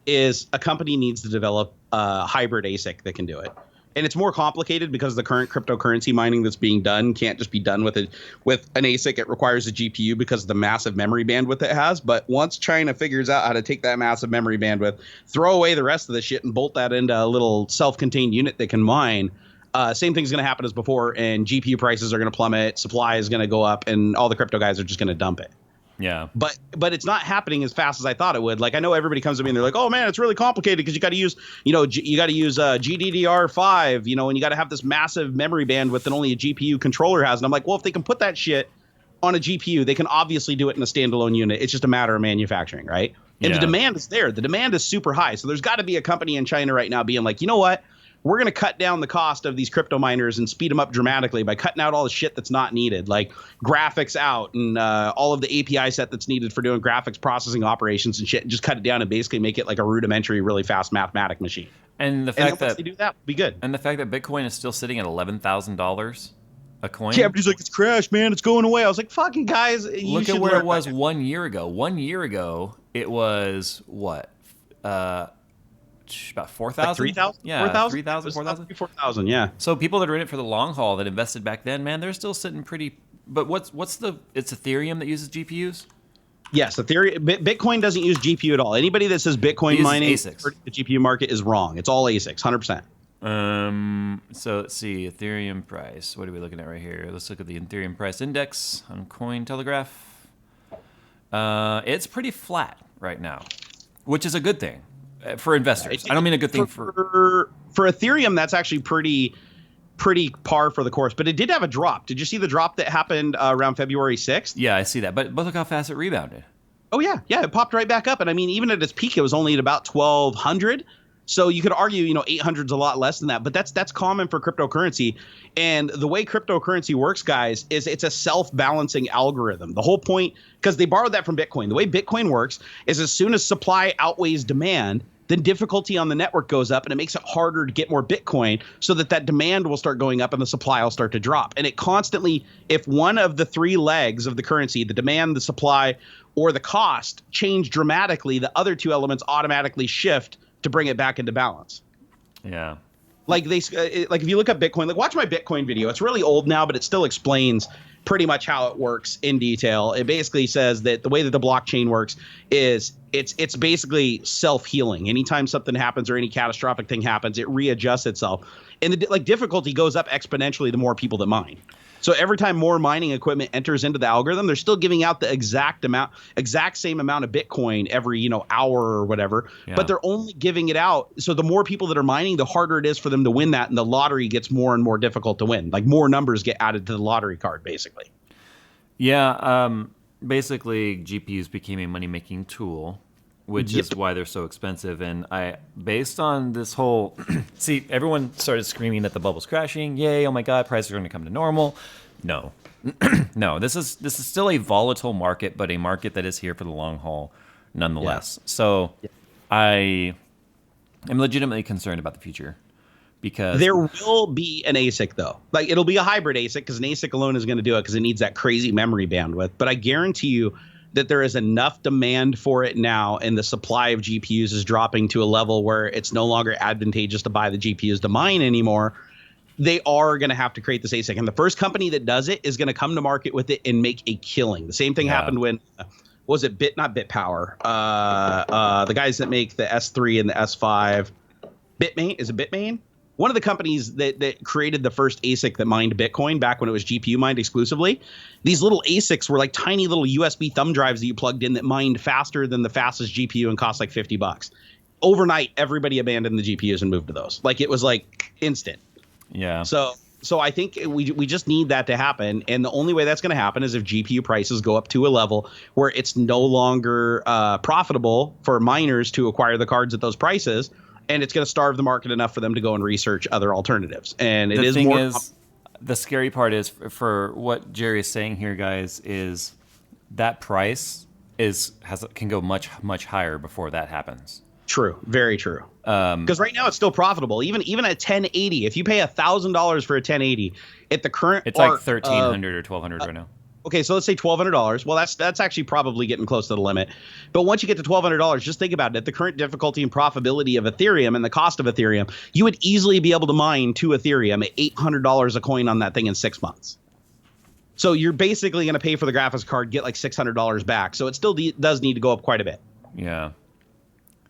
is a company needs to develop a hybrid ASIC that can do it. And it's more complicated because the current cryptocurrency mining that's being done can't just be done with an ASIC. It requires a GPU because of the massive memory bandwidth it has. But once China figures out how to take that massive memory bandwidth, throw away the rest of the shit and bolt that into a little self-contained unit that can mine, same thing's going to happen as before, and GPU prices are going to plummet, supply is going to go up, and all the crypto guys are just going to dump it. Yeah. But it's not happening as fast as I thought it would. Like, I know everybody comes to me and they're like, "Oh man, it's really complicated because you got to use, GDDR5, and you got to have this massive memory bandwidth that only a GPU controller has." And I'm like, well, if they can put that shit on a GPU, they can obviously do it in a standalone unit. It's just a matter of manufacturing, right? And the demand is there. The demand is super high. So there's got to be a company in China right now being like, you know what? We're going to cut down the cost of these crypto miners and speed them up dramatically by cutting out all the shit that's not needed, like graphics out and all of the API set that's needed for doing graphics processing operations and shit, and just cut it down and basically make it like a rudimentary, really fast mathematic machine. And the fact that they do that would be good. And the fact that Bitcoin is still sitting at $11,000 a coin. Yeah, but he's like, it's crashed, man. It's going away. I was like, fucking guys. Look at where it was 1 year ago. 1 year ago, it was what? About 4,000? Like 3,000? Yeah, 4,000? 3,000, 4,000? 4,000, yeah. So people that are in it for the long haul that invested back then, man, they're still sitting pretty. But it's Ethereum that uses GPUs? Yes, Bitcoin doesn't use GPU at all. Anybody that says Bitcoin mining ASICs. The GPU market is wrong. It's all ASICs, 100%. So let's see, Ethereum price. What are we looking at right here? Let's look at the Ethereum price index on Cointelegraph. It's pretty flat right now, which is a good thing. For investors. I don't mean a good thing for Ethereum. That's actually pretty par for the course, but it did have a drop. Did you see the drop that happened around February 6th? Yeah, I see that. But look how fast it rebounded. Oh yeah, it popped right back up. And I mean, even at its peak, it was only at about 1,200. So you could argue, 800's a lot less than that, but that's common for cryptocurrency. And the way cryptocurrency works, guys, is it's a self-balancing algorithm. The whole point, because they borrowed that from Bitcoin. The way Bitcoin works is as soon as supply outweighs demand, then difficulty on the network goes up and it makes it harder to get more Bitcoin so that demand will start going up and the supply will start to drop. And it constantly, if one of the three legs of the currency, the demand, the supply, or the cost change dramatically, the other two elements automatically shift to bring it back into balance. Yeah. Like if you look up Bitcoin, like watch my Bitcoin video. It's really old now, but it still explains pretty much how it works in detail. It basically says that the way that the blockchain works is It's basically self-healing. Anytime something happens or any catastrophic thing happens, it readjusts itself. And the difficulty goes up exponentially the more people that mine. So every time more mining equipment enters into the algorithm, they're still giving out the exact same amount of Bitcoin every, hour or whatever, but they're only giving it out. So the more people that are mining, the harder it is for them to win that. And the lottery gets more and more difficult to win. Like more numbers get added to the lottery card, basically. Yeah. Basically, GPUs became a money-making tool, which is why they're so expensive. And based on this whole, see, everyone started screaming that the bubble's crashing. Yay! Oh my God, prices are going to come to normal. No, no. This is still a volatile market, but a market that is here for the long haul, nonetheless. So, I am legitimately concerned about the future. Because there will be an ASIC, though. Like, it'll be a hybrid ASIC because an ASIC alone is going to do it because it needs that crazy memory bandwidth. But I guarantee you that there is enough demand for it now, and the supply of GPUs is dropping to a level where it's no longer advantageous to buy the GPUs to mine anymore. They are going to have to create this ASIC. And the first company that does it is going to come to market with it and make a killing. The same thing happened when, was it not BitPower? The guys that make the S3 and the S5. Bitmain? Is it Bitmain? One of the companies that created the first ASIC that mined Bitcoin back when it was GPU mined exclusively, these little ASICs were like tiny little USB thumb drives that you plugged in that mined faster than the fastest GPU and cost like $50. Overnight, everybody abandoned the GPUs and moved to those. Like it was like instant. Yeah. So I think we just need that to happen. And the only way that's going to happen is if GPU prices go up to a level where it's no longer profitable for miners to acquire the cards at those prices. And it's going to starve the market enough for them to go and research other alternatives. And it is more. The scary part is for what Jerry is saying here, guys, is that price can go much, much higher before that happens. True. Very true. Because right now it's still profitable. Even at 1080, if you pay $1,000 for a 1080 at the current, it's like 1,300 or 1,200 right now. Okay, so let's say $1,200. Well, that's actually probably getting close to the limit. But once you get to $1,200, just think about it. At the current difficulty and profitability of Ethereum and the cost of Ethereum, you would easily be able to mine 2 Ethereum at $800 a coin on that thing in 6 months. So you're basically going to pay for the graphics card, get like $600 back. So it still does need to go up quite a bit. Yeah.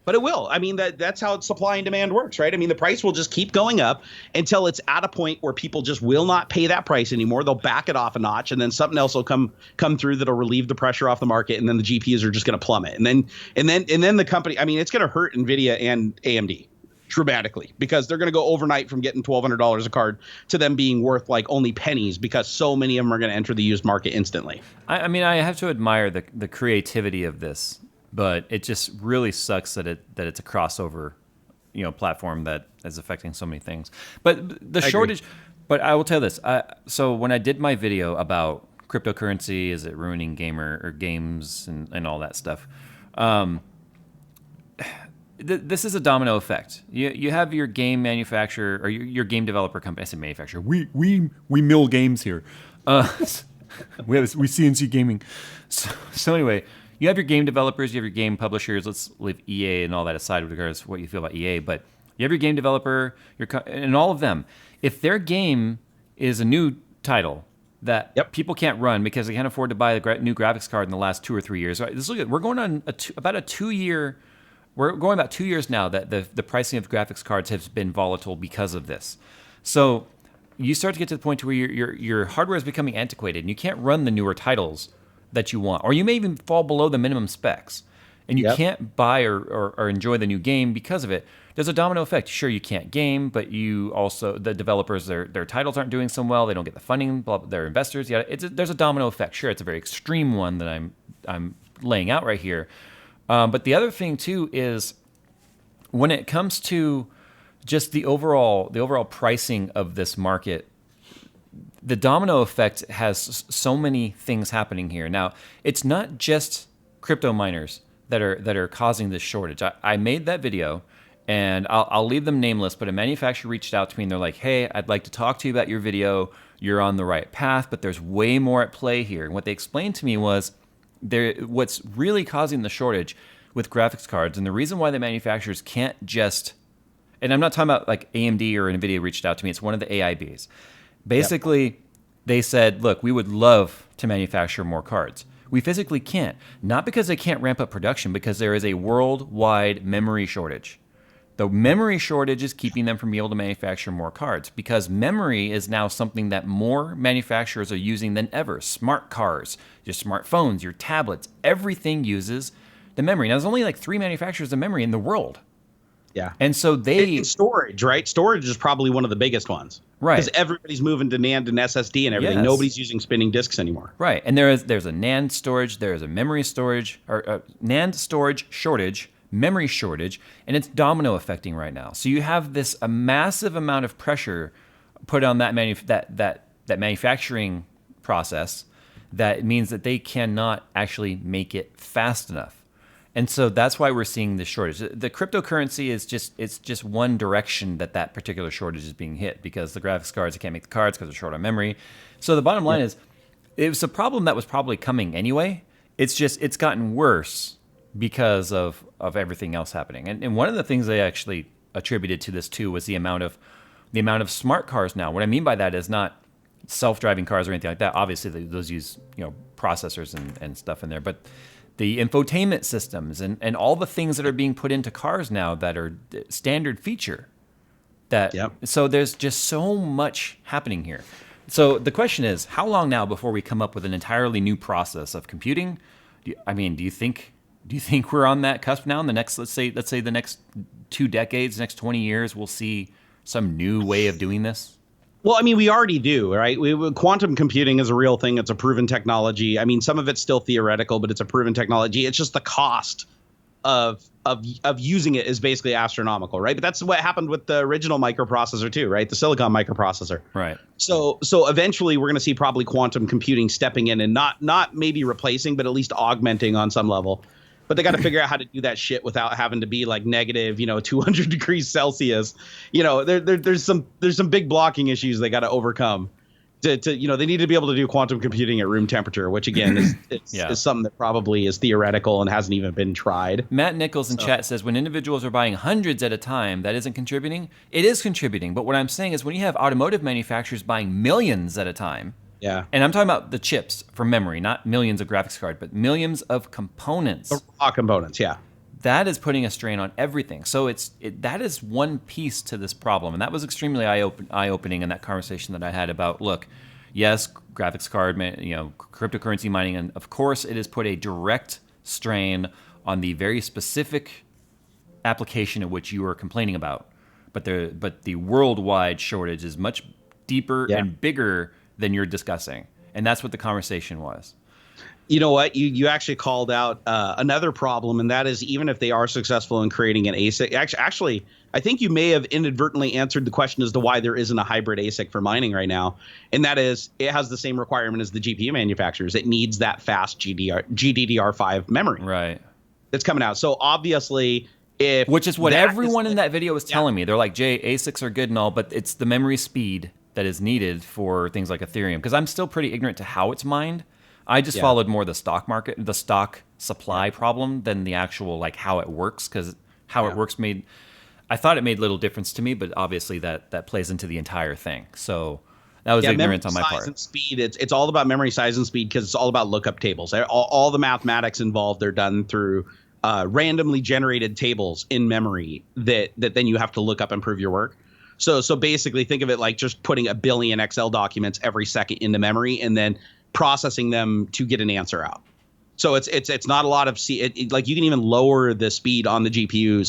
But it will. I mean, that's how supply and demand works, right? I mean, the price will just keep going up until it's at a point where people just will not pay that price anymore. They'll back it off a notch, and then something else will come through that'll relieve the pressure off the market, and then the GPUs are just going to plummet. And then the company, I mean, it's going to hurt NVIDIA and AMD dramatically because they're going to go overnight from getting $1,200 a card to them being worth like only pennies because so many of them are going to enter the used market instantly. I mean, I have to admire the creativity of this. But it just really sucks that it's a crossover, platform that is affecting so many things. But the shortage. But I will tell you this. So when I did my video about cryptocurrency, is it ruining games and all that stuff? This is a domino effect. You have your game manufacturer or your game developer company. I said manufacturer. We mill games here. We CNC gaming. So anyway. You have your game developers, you have your game publishers. Let's leave EA and all that aside with regards to what you feel about EA. But you have your game developer, and all of them. If their game is a new title that people can't run because they can't afford to buy a new graphics card in the last 2 or 3 years. Right? We're going on about 2 year. We're going about 2 years now that the pricing of graphics cards has been volatile because of this. So you start to get to the point where your hardware is becoming antiquated and you can't run the newer titles that you want, or you may even fall below the minimum specs, and you can't buy or enjoy the new game because of it. There's a domino effect. Sure, you can't game, but you also the developers their titles aren't doing so well. They don't get the funding. Their investors. Yeah, there's a domino effect. Sure, it's a very extreme one that I'm laying out right here. But the other thing too is when it comes to just the overall pricing of this market. The domino effect has so many things happening here. Now, it's not just crypto miners that are causing this shortage. I made that video, and I'll leave them nameless, but a manufacturer reached out to me, and they're like, hey, I'd like to talk to you about your video. You're on the right path, but there's way more at play here. And what they explained to me was what's really causing the shortage with graphics cards, and the reason why the manufacturers can't just, and I'm not talking about like AMD or NVIDIA reached out to me, it's one of the AIBs. Basically, they said, look, we would love to manufacture more cards. We physically can't. Not because they can't ramp up production, because there is a worldwide memory shortage. The memory shortage is keeping them from being able to manufacture more cards, because memory is now something that more manufacturers are using than ever. Smart cars, your smartphones, your tablets, everything uses the memory. Now, there's only like 3 manufacturers of memory in the world. Yeah. And so in storage, right? Storage is probably one of the biggest ones. Right. Because everybody's moving to NAND and SSD and everything. Yes. Nobody's using spinning disks anymore. Right. And there's a NAND storage, there's a memory storage, or NAND storage shortage, memory shortage, and it's domino affecting right now. So you have this a massive amount of pressure put on that that manufacturing process that means that they cannot actually make it fast enough. And so that's why we're seeing this shortage. The cryptocurrency is just one direction that particular shortage is being hit, because the graphics cards, they can't make the cards because they're short on memory. So the bottom line is, it was a problem that was probably coming anyway. It's gotten worse because of everything else happening. And one of the things they actually attributed to this too was the amount of smart cars now. What I mean by that is not self-driving cars or anything like that. Obviously, those use processors and stuff in there, but the infotainment systems and all the things that are being put into cars now that are standard feature. So there's just so much happening here. So the question is, how long now before we come up with an entirely new process of computing? Do you think we're on that cusp now? In the next, let's say the next 2 decades, next 20 years, we'll see some new way of doing this? Well, I mean, we already do, right? Quantum computing is a real thing. It's a proven technology. I mean, some of it's still theoretical, but it's a proven technology. It's just the cost of using it is basically astronomical, right? But that's what happened with the original microprocessor too, right? The silicon microprocessor. Right. So eventually we're going to see probably quantum computing stepping in and not maybe replacing, but at least augmenting on some level. But they got to figure out how to do that shit without having to be like negative, 200 degrees Celsius. There's some big blocking issues they got to overcome. They need to be able to do quantum computing at room temperature, which again is something that probably is theoretical and hasn't even been tried. Matt Nichols in chat says, when individuals are buying hundreds at a time, that isn't contributing. It is contributing, but what I'm saying is when you have automotive manufacturers buying millions at a time. Yeah. And I'm talking about the chips for memory, not millions of graphics cards, but millions of components. The raw components, yeah. That is putting a strain on everything. So that is one piece to this problem. And that was extremely eye-opening in that conversation that I had about, look, yes, graphics card, cryptocurrency mining, and of course it has put a direct strain on the very specific application of which you are complaining about. But the worldwide shortage is much deeper and bigger than you're discussing. And that's what the conversation was. You know what? You actually called out another problem, and that is even if they are successful in creating an ASIC. Actually, I think you may have inadvertently answered the question as to why there isn't a hybrid ASIC for mining right now. And that is, it has the same requirement as the GPU manufacturers. It needs that fast GDDR5 memory. Right. That's coming out. So obviously, which is what everyone in that video was telling me. They're like, Jay, ASICs are good and all, but it's the memory speed that is needed for things like Ethereum. Because I'm still pretty ignorant to how it's mined. I just followed more the stock market, the stock supply problem than the actual how it works. Because how it works I thought it made little difference to me, but obviously that plays into the entire thing. So that was ignorance on my part. And speed. It's all about memory size and speed because it's all about lookup tables. All the mathematics involved are done through randomly generated tables in memory that then you have to look up and prove your work. So basically think of it like just putting a billion Excel documents every second into memory and then processing them to get an answer out. So it's not a lot of like you can even lower the speed on the GPU,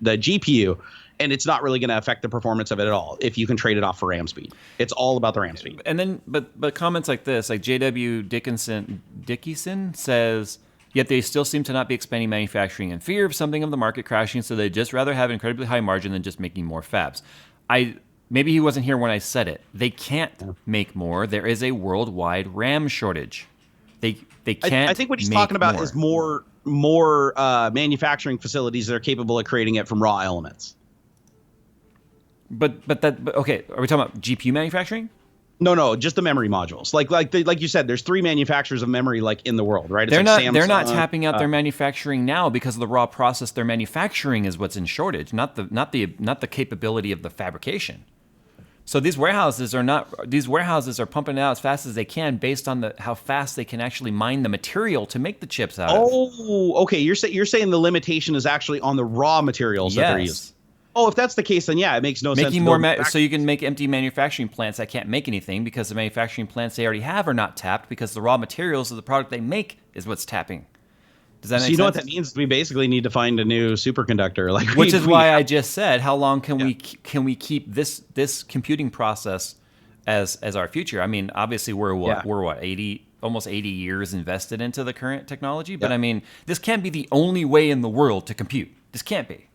the GPU, and it's not really going to affect the performance of it at all if you can trade it off for RAM speed. It's all about the RAM speed. And then but comments like this, like JW Dickinson says, yet they still seem to not be expanding manufacturing in fear of something of the market crashing, so they'd just rather have an incredibly high margin than just making more fabs. Maybe he wasn't here when I said it. They can't make more. There is a worldwide RAM shortage. They can't. I think what he's talking about is more manufacturing facilities that are capable of creating it from raw elements. But okay, are we talking about GPU manufacturing? No, just the memory modules. Like you said, there's 3 manufacturers of memory in the world, right? They're not tapping out their manufacturing now because of the raw process they're manufacturing is what's in shortage, not the capability of the fabrication. So these warehouses are pumping out as fast as they can based on how fast they can actually mine the material to make the chips out of. Oh, okay. You're saying the limitation is actually on the raw materials that they're using. Oh, if that's the case, then yeah, it makes no sense. Making more, so you can make empty manufacturing plants that can't make anything because the manufacturing plants they already have are not tapped because the raw materials of the product they make is what's tapping. Does that make sense? You know what that means? We basically need to find a new superconductor, which is why I just said, how long can we keep this computing process as our future? I mean, obviously we're what 80, almost 80 years invested into the current technology, but I mean, this can't be the only way in the world to compute. This can't be.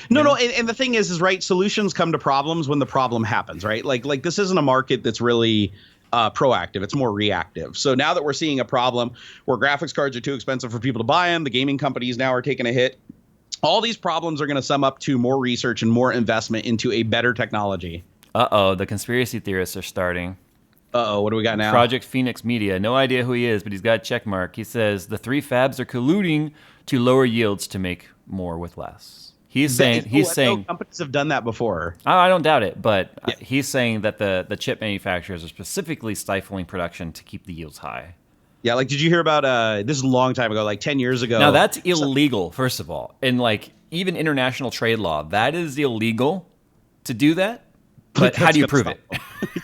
No, and the thing is right, solutions come to problems when the problem happens, right? Like this isn't a market that's really proactive. It's more reactive. So now that we're seeing a problem where graphics cards are too expensive for people to buy them, the gaming companies now are taking a hit. All these problems are going to sum up to more research and more investment into a better technology. Uh-oh, the conspiracy theorists are starting. Uh-oh, what do we got now? Project Phoenix Media. No idea who he is, but he's got a check mark. He says the three fabs are colluding to lower yields to make more with less. He's saying companies have done that before. I don't doubt it, but he's saying that the chip manufacturers are specifically stifling production to keep the yields high. Yeah, like did you hear about this is a long time ago, like 10 years ago. Now that's illegal, first of all. And like even international trade law, that is illegal to do that. But how do you prove it?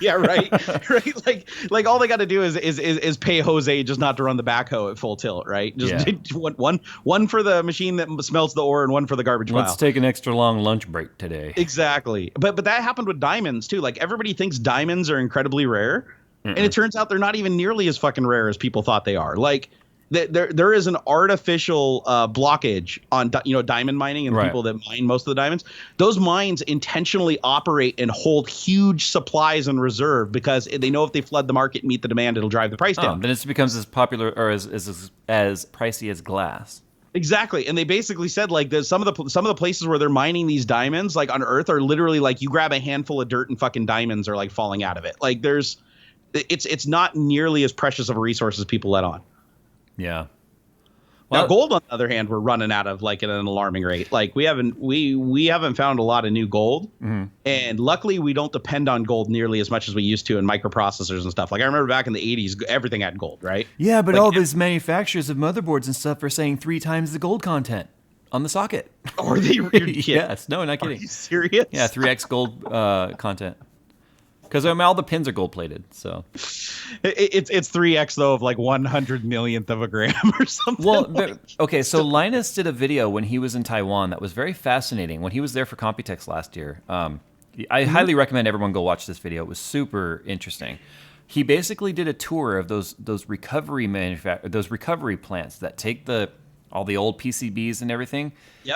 Yeah, right. Right. Like all they got to do is pay Jose just not to run the backhoe at full tilt, right? Just one for the machine that smelts the ore and one for the garbage pile. Let's take an extra long lunch break today. Exactly. But that happened with diamonds too. Like everybody thinks diamonds are incredibly rare, and it turns out they're not even nearly as fucking rare as people thought they are. Like there is an artificial blockage on diamond mining and people that mine most of the diamonds. Those mines intentionally operate and hold huge supplies in reserve because they know if they flood the market and meet the demand, it'll drive the price down. Then it becomes as popular or as pricey as glass. Exactly, and they basically said like some of the places where they're mining these diamonds, like on Earth, are literally like you grab a handful of dirt and fucking diamonds are like falling out of it. Like it's not nearly as precious of a resource as people let on. Yeah. Well, now gold, on the other hand, we're running out of like at an alarming rate. Like we haven't found a lot of new gold, and luckily we don't depend on gold nearly as much as we used to in microprocessors and stuff. Like I remember back in the 80s, everything had gold, right? Yeah, but all these manufacturers of motherboards and stuff are saying 3 times the gold content on the socket. Are they? Yes. No, not kidding. Are you serious? Yeah, 3x gold content. Because all the pins are gold plated, so it's 3x though of like 100 millionth of a gram or something. Well, okay, so Linus did a video when he was in Taiwan that was very fascinating. When he was there for Computex last year, I highly recommend everyone go watch this video. It was super interesting. He basically did a tour of those recovery plants that take all the old PCBs and everything,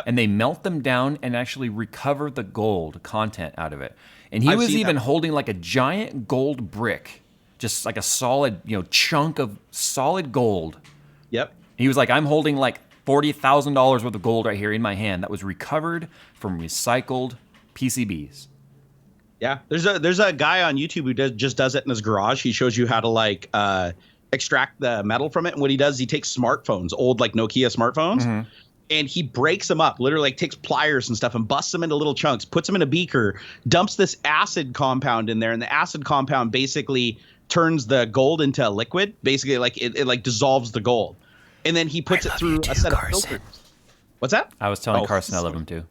and they melt them down and actually recover the gold content out of it. And he was even holding like a giant gold brick, just like a solid, chunk of solid gold. Yep. He was like, I'm holding like $40,000 worth of gold right here in my hand that was recovered from recycled PCBs. Yeah, there's a guy on YouTube who just does it in his garage. He shows you how to like extract the metal from it. And what he does, he takes smartphones, old like Nokia smartphones, and he breaks them up, literally like takes pliers and stuff and busts them into little chunks, puts them in a beaker, dumps this acid compound in there. And the acid compound basically turns the gold into a liquid. Basically, like it like dissolves the gold. And then he puts it through a set of filters. What's that? I was telling Carson I love him too.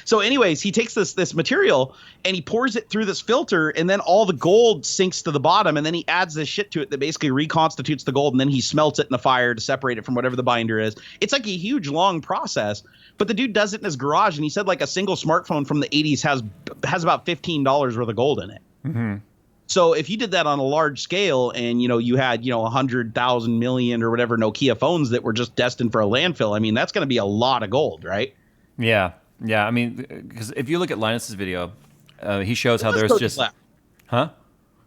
So anyways, he takes this material and he pours it through this filter, and then all the gold sinks to the bottom, and then he adds this shit to it that basically reconstitutes the gold, and then he smelts it in a fire to separate it from whatever the binder is. It's like a huge, long process, but the dude does it in his garage, and he said like a single smartphone from the 80s has about $15 worth of gold in it. So if you did that on a large scale and, you had, 100,000 million or whatever Nokia phones that were just destined for a landfill, I mean, that's going to be a lot of gold, right? Yeah. Yeah, I mean, because if you look at Linus's video, he shows how there's Codys just... Lab. Huh?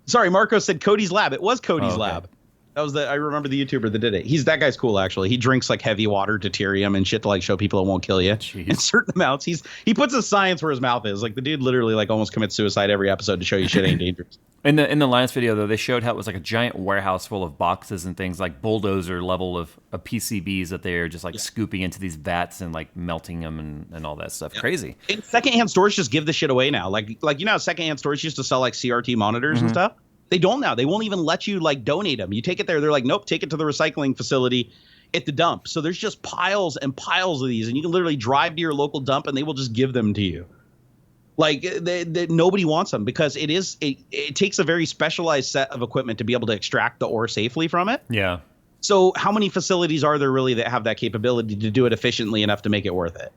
Sorry, Marco said Codys Lab. It was Codys Lab. I remember the YouTuber that did it. That guy's cool, actually. He drinks like heavy water, deuterium and shit to like show people it won't kill you Jeez. in certain amounts. He puts his science where his mouth is. Like the dude literally like almost commits suicide every episode to show you shit ain't dangerous. In the Linus video, though, they showed how it was like a giant warehouse full of boxes and things, like bulldozer level of PCBs that they're just like scooping into these vats and like melting them and all that stuff. Yep. Crazy. And secondhand stores just give the shit away now. Like you know how secondhand stores used to sell like CRT monitors and stuff? They don't now. They won't even let you like donate them. You take it there. They're like, nope, take it to the recycling facility at the dump. So there's just piles and piles of these, and you can literally drive to your local dump and they will just give them to you. Like nobody wants them because it takes a very specialized set of equipment to be able to extract the ore safely from it. Yeah. So how many facilities are there really that have that capability to do it efficiently enough to make it worth it?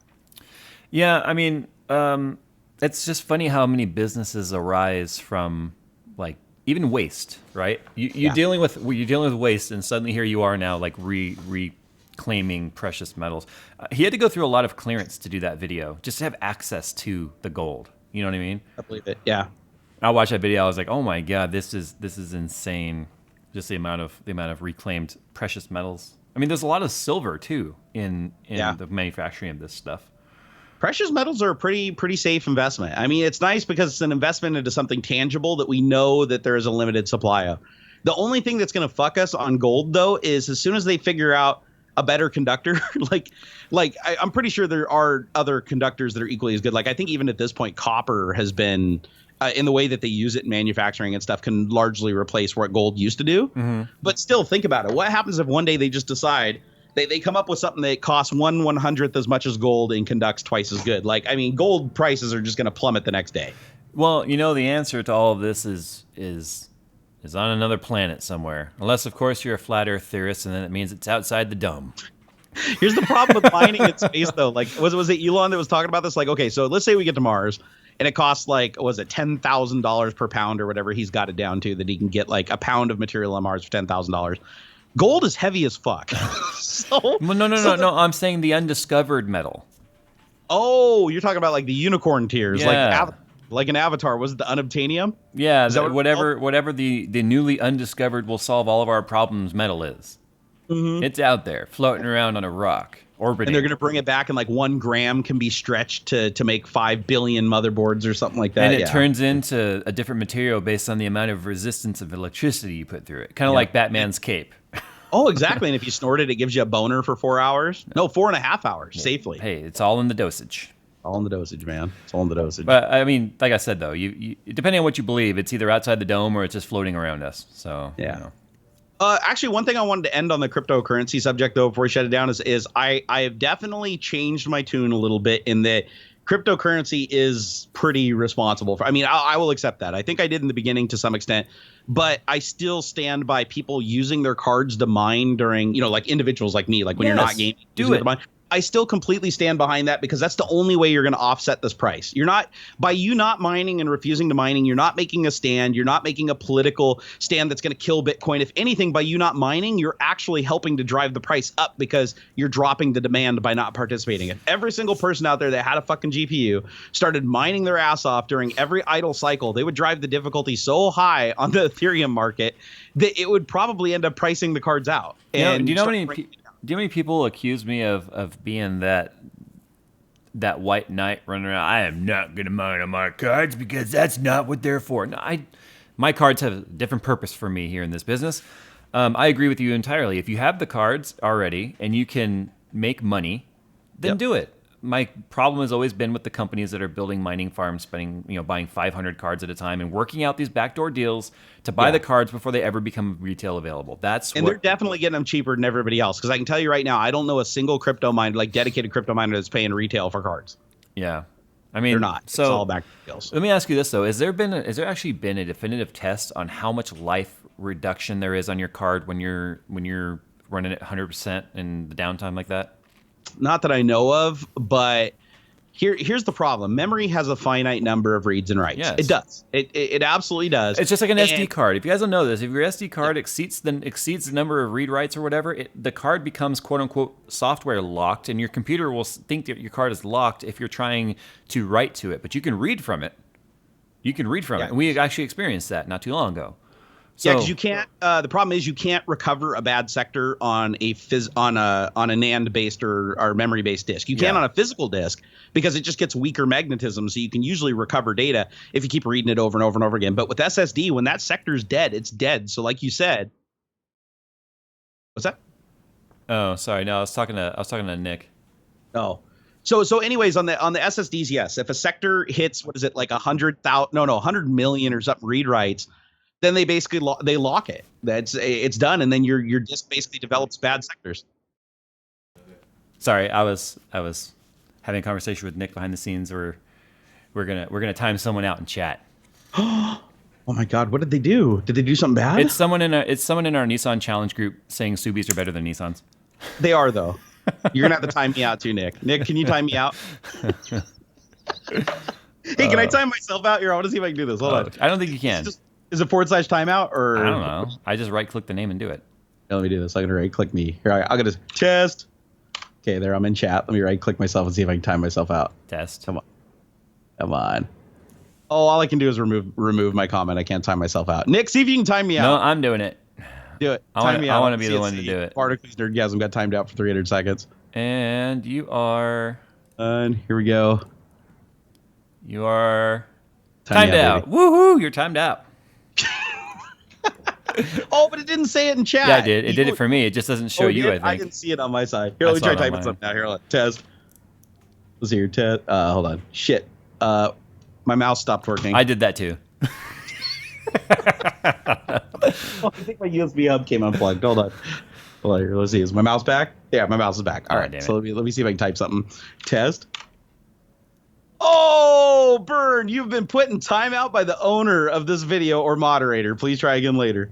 Yeah, I mean, it's just funny how many businesses arise from like even waste, right? You're dealing with waste, and suddenly here you are now like reclaiming precious metals. He had to go through a lot of clearance to do that video, just to have access to the gold. You know what I mean? I believe it. Yeah. I watched that video. I was like, oh my god, this is insane. Just the amount of reclaimed precious metals. I mean, there's a lot of silver too in the manufacturing of this stuff. Precious metals are a pretty safe investment. I mean, it's nice because it's an investment into something tangible that we know that there is a limited supply of. The only thing that's going to fuck us on gold, though, is as soon as they figure out a better conductor, I'm pretty sure there are other conductors that are equally as good. Like I think even at this point, copper has been in the way that they use it in manufacturing and stuff can largely replace what gold used to do. Mm-hmm. But still, think about it. What happens if one day they just decide they come up with something that costs 1/100th as much as gold and conducts twice as good? Like, I mean, gold prices are just going to plummet the next day. Well, you know, the answer to all of this is on another planet somewhere. Unless, of course, you're a flat Earth theorist, and then it means it's outside the dome. Here's the problem with mining in space, though. Like, was it Elon that was talking about this? Like, okay, so let's say we get to Mars, and it costs like, was it $10,000 per pound or whatever he's got it down to, that he can get like a pound of material on Mars for $10,000. Gold is heavy as fuck. Well, no. I'm saying the undiscovered metal. Oh, you're talking about like the unicorn tiers, yeah. like an Avatar. Was it the unobtainium? Yeah, whatever the newly undiscovered will solve all of our problems metal is. Mm-hmm. It's out there, floating around on a rock, orbiting. And they're going to bring it back, and like 1 gram can be stretched to make 5 billion motherboards or something like that. And it turns into a different material based on the amount of resistance of electricity you put through it. Kind of like Batman's cape. Oh, exactly. And if you snort it, it gives you a boner for 4 hours. No, 4.5 hours safely. Hey, it's all in the dosage. All in the dosage, man. It's all in the dosage. But I mean, like I said, though, you depending on what you believe, it's either outside the dome or it's just floating around us. So yeah. You know. Actually, one thing I wanted to end on the cryptocurrency subject, though, before we shut it down, is I have definitely changed my tune a little bit in that cryptocurrency is pretty responsible for. I mean, I will accept that. I think I did in the beginning to some extent, but I still stand by people using their cards to mine during, like individuals like me, like when you're not gaming, do it. I still completely stand behind that because that's the only way you're going to offset this price. By you not mining and refusing to mining, you're not making a stand. You're not making a political stand that's going to kill Bitcoin. If anything, by you not mining, you're actually helping to drive the price up because you're dropping the demand by not participating. If every single person out there that had a fucking GPU started mining their ass off during every idle cycle, they would drive the difficulty so high on the Ethereum market that it would probably end up pricing the cards out. And do you know how many people accuse me of being that white knight running around? I am not going to mine on my cards because that's not what they're for. No, my cards have a different purpose for me here in this business. I agree with you entirely. If you have the cards already and you can make money, then do it. My problem has always been with the companies that are building mining farms, buying 500 cards at a time and working out these backdoor deals to buy the cards before they ever become retail available. They're definitely getting them cheaper than everybody else. Because I can tell you right now, I don't know a single crypto miner, like dedicated crypto miner, that's paying retail for cards. Yeah, I mean, they're not. So, it's all backdoor deals. Let me ask you this though: has there actually been a definitive test on how much life reduction there is on your card when you're running at 100% in the downtime like that? Not that I know of, but here's the problem. Memory has a finite number of reads and writes. Yes. It does. It absolutely does. It's just like an SD card. If you guys don't know this, if your SD card exceeds the number of read writes or whatever, the card becomes quote unquote software locked, and your computer will think that your card is locked if you're trying to write to it. But you can read from it. And we actually experienced that not too long ago. Yeah, because you can't. The problem is you can't recover a bad sector on a NAND based or memory based disk. You can on a physical disk because it just gets weaker magnetism, so you can usually recover data if you keep reading it over and over and over again. But with SSD, when that sector's dead, it's dead. So like you said, what's that? Oh, sorry. No, I was talking to Nick. Oh. So anyways, on the SSDs, yes. If a sector hits, what is it, like 100 million or something read writes, then they basically lock it. It's done, and then your disk basically develops bad sectors. Sorry, I was having a conversation with Nick behind the scenes. We're gonna time someone out in chat. Oh my God, what did they do? Did they do something bad? It's someone in our Nissan challenge group saying Subis are better than Nissans. They are, though. You're gonna have to time me out too, Nick. Nick, can you time me out? Hey, can I time myself out here? I want to see if I can do this. Hold on. I don't think you can. Is it / timeout or? I don't know. I just right click the name and do it. Yeah, let me do this. I'm gonna right click me. Here, I'm gonna test. Okay, there. I'm in chat. Let me right click myself and see if I can time myself out. Test. Come on. Oh, all I can do is remove my comment. I can't time myself out. Nick, see if you can time me out. No, I'm doing it. Do it. I want to be the one to do it. Particles Nerdgasm got timed out for 300 seconds. And you are. And here we go. You are timed out. Baby. Woohoo! You're timed out. Oh, but it didn't say it in chat. Yeah, it did. It did it for me. It just doesn't show you. I think. I didn't see it on my side. Here, let me try typing something now. Here, test. Let's see your test. Hold on. Shit. My mouse stopped working. I did that too. Oh, I think my USB hub came unplugged. Hold on here. Let's see. Is my mouse back? Yeah, my mouse is back. All right. So let me see if I can type something. Test. Oh, Burn! You've been put in timeout by the owner of this video or moderator. Please try again later.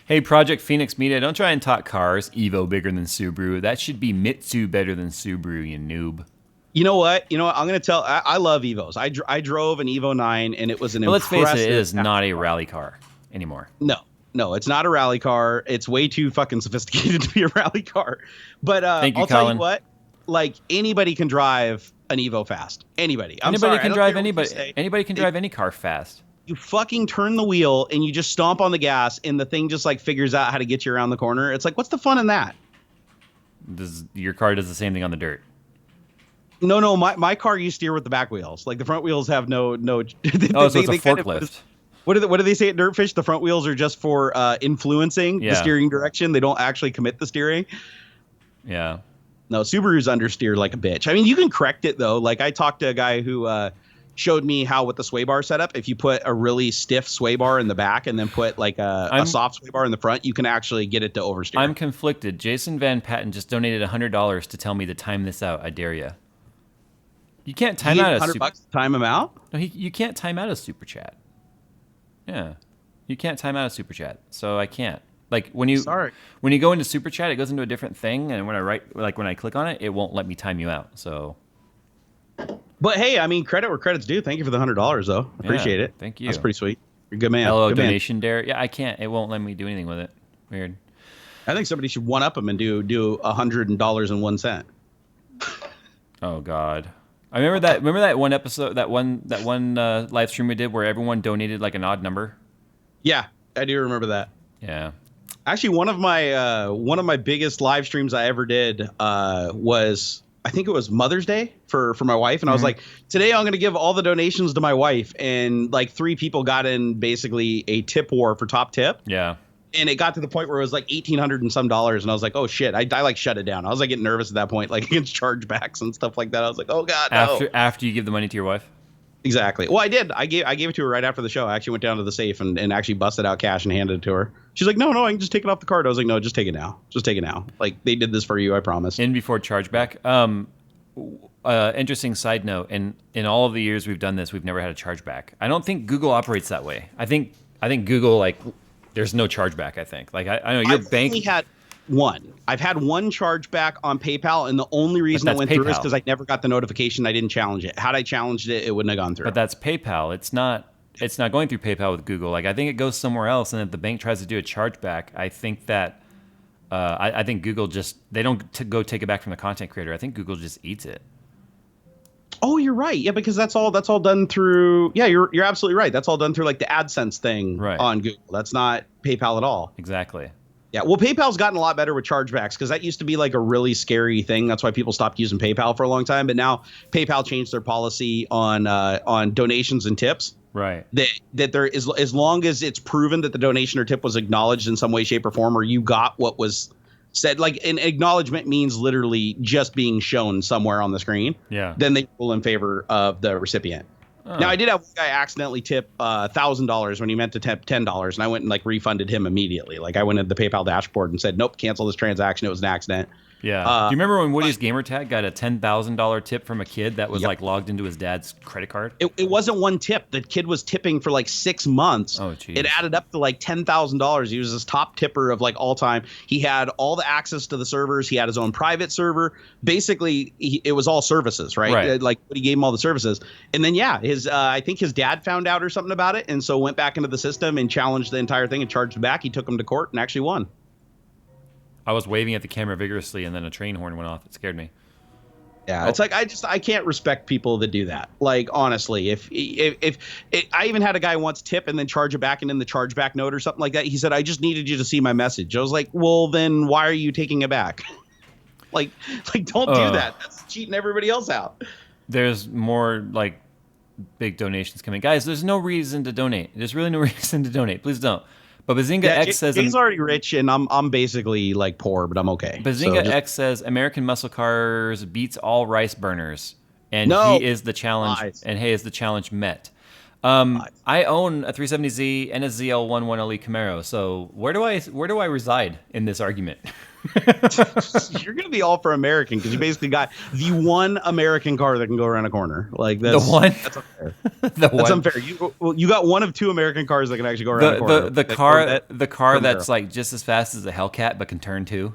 Hey, Project Phoenix Media, don't try and talk cars. Evo bigger than Subaru. That should be Mitsu better than Subaru, you noob. You know what? I'm going to tell. I love Evos. I drove an Evo 9, and it was an impressive. Let's face it, it is not a rally car anymore. No, it's not a rally car. It's way too fucking sophisticated to be a rally car. But I'll tell you what. Like, anybody can drive an Evo fast. Anybody. Anybody can drive any car fast. You fucking turn the wheel and you just stomp on the gas, and the thing just like figures out how to get you around the corner. It's like, what's the fun in that? Your car does the same thing on the dirt. No, my car you steer with the back wheels. Like the front wheels have no. So it's a forklift. What do they say at Dirtfish? The front wheels are just for influencing the steering direction. They don't actually commit the steering. Yeah. No, Subaru's understeer like a bitch. I mean, you can correct it though. Like I talked to a guy who showed me how with the sway bar setup, if you put a really stiff sway bar in the back and then put like a soft sway bar in the front, you can actually get it to oversteer. I'm conflicted. Jason Van Patten just donated $100 to tell me to time this out. I dare you. You can't time out a $100 to time him out? No, you can't time out a super chat. Yeah, you can't time out a super chat, so I can't. Like when you go into super chat, it goes into a different thing, and when I click on it, it won't let me time you out. So. But hey, I mean, credit where credit's due. Thank you for the $100 though. Appreciate it. Thank you. That's pretty sweet. You're a good man. Hello, donation dare. Yeah, I can't. It won't let me do anything with it. Weird. I think somebody should one up him and do $100.01. Oh God. I remember that one episode, that one live stream we did where everyone donated like an odd number. Yeah, I do remember that. Yeah. Actually, one of my biggest live streams I ever did was, I think it was Mother's Day for my wife, and I was like, today I'm going to give all the donations to my wife, and like 3 people got in basically a tip war for top tip. Yeah. And it got to the point where it was like $1,800 and some dollars, and I was like, oh shit, I like shut it down. I was like getting nervous at that point, like against chargebacks and stuff like that. I was like, oh God, no. After you give the money to your wife? Exactly. Well, I did. I gave it to her right after the show. I actually went down to the safe and actually busted out cash and handed it to her. She's like, no, I can just take it off the card. I was like, no, just take it now. Just take it now. Like, they did this for you, I promise. In before chargeback. Interesting side note. In all of the years we've done this, we've never had a chargeback. I don't think Google operates that way. I think Google, like, there's no chargeback, I think. Like, I know your bank. I've had one chargeback on PayPal, and the only reason I went through is because I never got the notification. I didn't challenge it. Had I challenged it, it wouldn't have gone through. But that's PayPal. It's not going through PayPal with Google. Like, I think it goes somewhere else, and if the bank tries to do a chargeback, I think that I think Google just, they don't go take it back from the content creator. I think Google just eats it. Oh, you're right. Yeah, because that's all done through. Yeah, you're absolutely right. That's all done through like the AdSense thing on Google. That's not PayPal at all. Exactly. Yeah, well, PayPal's gotten a lot better with chargebacks because that used to be like a really scary thing. That's why people stopped using PayPal for a long time. But now PayPal changed their policy on donations and tips. Right. That there is, as long as it's proven that the donation or tip was acknowledged in some way, shape, or form, or you got what was said, like an acknowledgement means literally just being shown somewhere on the screen. Yeah. Then they rule in favor of the recipient. Oh. Now, I did have one guy accidentally tip $1,000 when he meant to tip $10, and I went and like refunded him immediately. Like I went into the PayPal dashboard and said, nope, cancel this transaction. It was an accident. Yeah. Do you remember when Woody's Gamertag got a $10,000 tip from a kid that was like logged into his dad's credit card? It wasn't one tip. The kid was tipping for like 6 months. Oh, geez. It added up to like $10,000. He was this top tipper of like all time. He had all the access to the servers. He had his own private server. Basically, it was all services, right? Like he gave him all the services. And then, I think his dad found out or something about it. And so went back into the system and challenged the entire thing and charged him back. He took him to court and actually won. I was waving at the camera vigorously, and then a train horn went off. It scared me. Yeah, It's like I can't respect people that do that. Like honestly, if I even had a guy once tip and then charge it back and in the chargeback note or something like that, he said, "I just needed you to see my message." I was like, "Well, then why are you taking it back?" like don't do that. That's cheating everybody else out. There's more like big donations coming, guys. There's no reason to donate. There's really no reason to donate. Please don't. But Bazinga X says he's already rich, and I'm basically like poor, but I'm okay. Bazinga X says American muscle cars beats all rice burners, and he is the challenge. Nice. And hey, is the challenge met? I own a 370Z and a ZL11LE Camaro. So where do I reside in this argument? You're gonna be all for American because you basically got the one American car that can go around a corner. Like that's the one. That's unfair. That's unfair. You got one of two American cars that can actually go around a corner. The car that's like just as fast as a Hellcat but can turn too.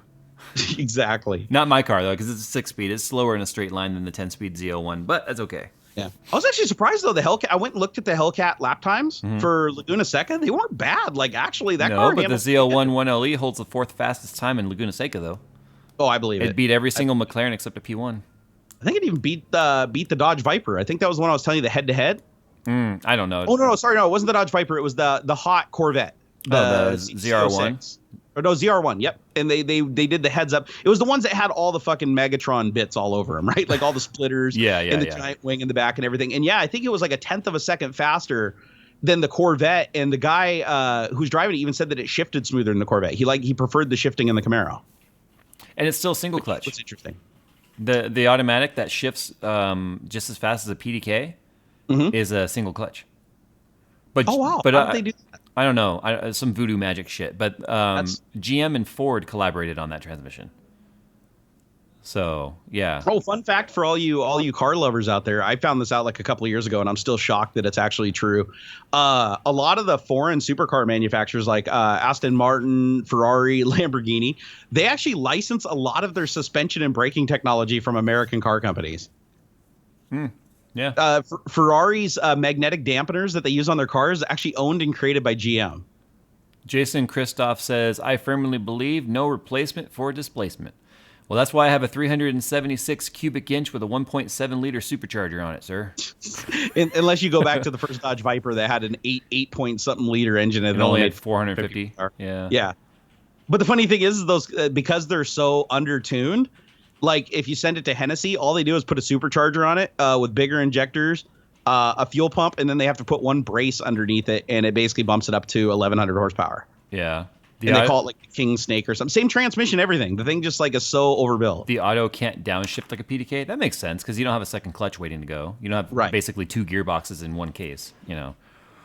Exactly. Not my car though, because it's a 6-speed. It's slower in a straight line than the 10-speed Z01, but that's okay. Yeah, I was actually surprised though. The Hellcat. I went and looked at the Hellcat lap times for Laguna Seca. They weren't bad. Like actually, that car. No, but the ZL11LE holds the 4th fastest time in Laguna Seca though. Oh, I believe it. It beat every single McLaren except a P1. I think it even beat the Dodge Viper. I think that was the one I was telling you, the head-to-head. I don't know. Oh no, sorry, no, it wasn't the Dodge Viper. It was the hot Corvette. The ZR1. Or no, ZR1. Yep. And they did the heads up. It was the ones that had all the fucking Megatron bits all over them, right? Like all the splitters. And the giant wing in the back and everything. And yeah, I think it was like a 1/10 of a second faster than the Corvette. And the guy who's driving it even said that it shifted smoother than the Corvette. He preferred the shifting in the Camaro. And it's still single clutch. That's interesting. The automatic that shifts just as fast as a PDK is a single clutch. But oh wow! But how did they do that? I don't know. Some voodoo magic shit. But GM and Ford collaborated on that transmission. So yeah. Oh, fun fact for all you car lovers out there. I found this out like a couple of years ago, and I'm still shocked that it's actually true. A lot of the foreign supercar manufacturers like Aston Martin, Ferrari, Lamborghini, they actually license a lot of their suspension and braking technology from American car companies. Yeah. Ferrari's magnetic dampeners that they use on their cars actually owned and created by GM. Jason Christoph says, I firmly believe no replacement for displacement. Well, that's why I have a 376 cubic inch with a 1.7 liter supercharger on it, sir. Unless you go back to the first Dodge Viper that had an 8 point something liter engine and it only had 450. Yeah. But the funny thing is those because they're so undertuned, like if you send it to Hennessy, all they do is put a supercharger on it with bigger injectors, a fuel pump, and then they have to put one brace underneath it, and it basically bumps it up to 1,100 horsepower. Yeah. And they call it like the King Snake or something. Same transmission, everything. The thing just like is so overbuilt. The auto can't downshift like a PDK. That makes sense because you don't have a second clutch waiting to go. You don't have basically 2 gearboxes in one case, you know.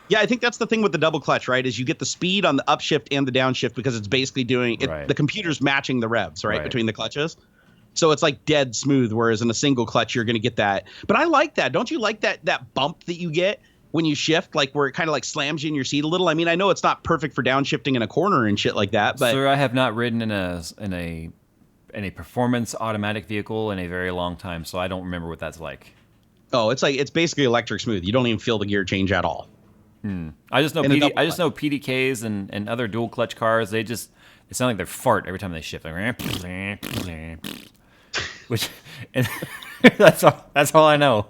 Yeah, I think that's the thing with the double clutch, right? Is you get the speed on the upshift and the downshift because it's basically doing it. The computer's matching the revs, right, between the clutches. So it's like dead smooth, whereas in a single clutch, you're going to get that. But I like that. Don't you like that bump that you get when you shift, like where it kind of like slams you in your seat a little? I mean, I know it's not perfect for downshifting in a corner and shit like that, but sir, I have not ridden in a performance automatic vehicle in a very long time, so I don't remember what that's like. Oh, it's basically electric smooth. You don't even feel the gear change at all. I just know PDKs and other dual clutch cars. It sounds like they fart every time they shift. Like, And that's all I know.